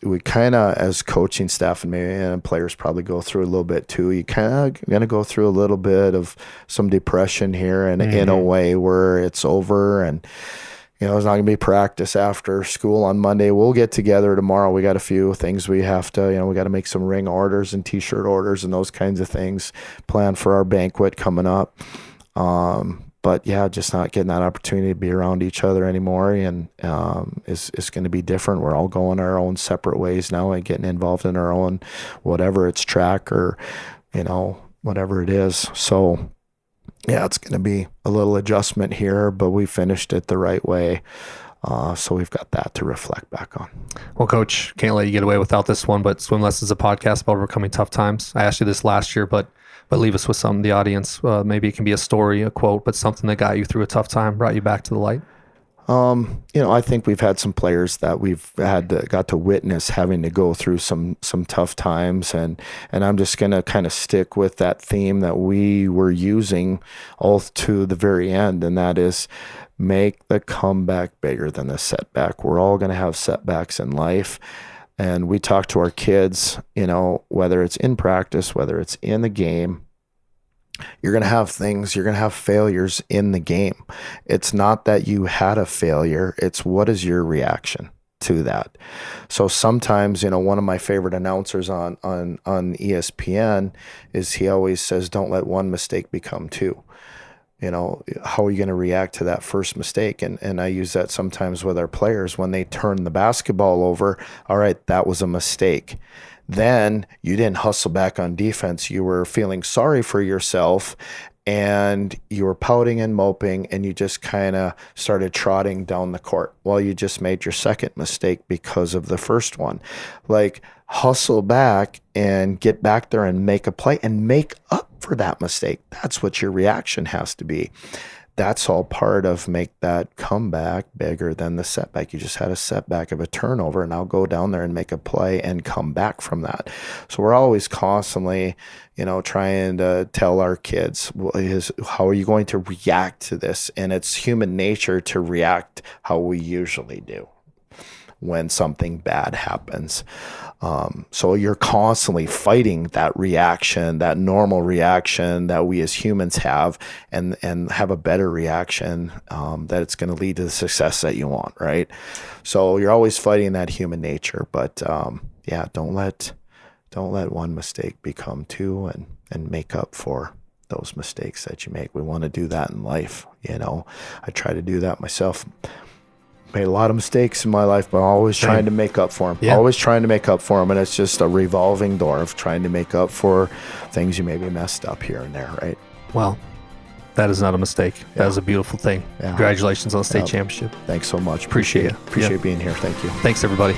we kind of, as coaching staff and players probably go through a little bit too. You kind of going to go through a little bit of some depression here, and in a way where it's over, and you know, it's not going to be practice after school on Monday. We'll get together tomorrow. We got a few things we have to, we got to make some ring orders and T-shirt orders and those kinds of things. Plan for our banquet coming up. But yeah, just not getting that opportunity to be around each other anymore, and is going to be different. We're all going our own separate ways now and getting involved in our own, whatever it's track or, whatever it is. So yeah, it's going to be a little adjustment here, but we finished it the right way. So we've got that to reflect back on. Well, Coach, can't let you get away without this one, but Swim Lessons is a podcast about overcoming tough times. I asked you this last year, but leave us with something, the audience. Maybe it can be a story, a quote, but something that got you through a tough time, brought you back to the light. I think we've had some players that got to witness having to go through some tough times, and I'm just going to kind of stick with that theme that we were using all to the very end, and that is make the comeback bigger than the setback. We're all going to have setbacks in life, and we talk to our kids, whether it's in practice, whether it's in the game. You're going to have things, you're going to have failures in the game. It's not that you had a failure, it's what is your reaction to that. So sometimes, one of my favorite announcers on ESPN is, he always says, don't let one mistake become two. How are you going to react to that first mistake? And I use that sometimes with our players when they turn the basketball over. All right, that was a mistake. Then you didn't hustle back on defense. You were feeling sorry for yourself, and you were pouting and moping, and you just kind of started trotting down the court. Well, you just made your second mistake because of the first one. Like, hustle back and get back there and make a play and make up for that mistake. That's what your reaction has to be. That's all part of make that comeback bigger than the setback. You just had a setback of a turnover, and I'll go down there and make a play and come back from that. So we're always constantly, trying to tell our kids, how are you going to react to this? And it's human nature to react how we usually do when something bad happens. So you're constantly fighting that reaction, that normal reaction that we as humans have, and have a better reaction that it's going to lead to the success that you want, right? So you're always fighting that human nature, but don't let one mistake become two, and make up for those mistakes that you make. We want to do that in life. I try to do that myself. Made a lot of mistakes in my life, but always trying to make up for them. Yeah. Always trying to make up for them, and it's just a revolving door of trying to make up for things you maybe messed up here and there, right? Well, that is not a mistake. Yeah. That is a beautiful thing. Yeah. Congratulations on the state championship. Thanks so much. Appreciate it. Appreciate being here. Thank you. Thanks, everybody.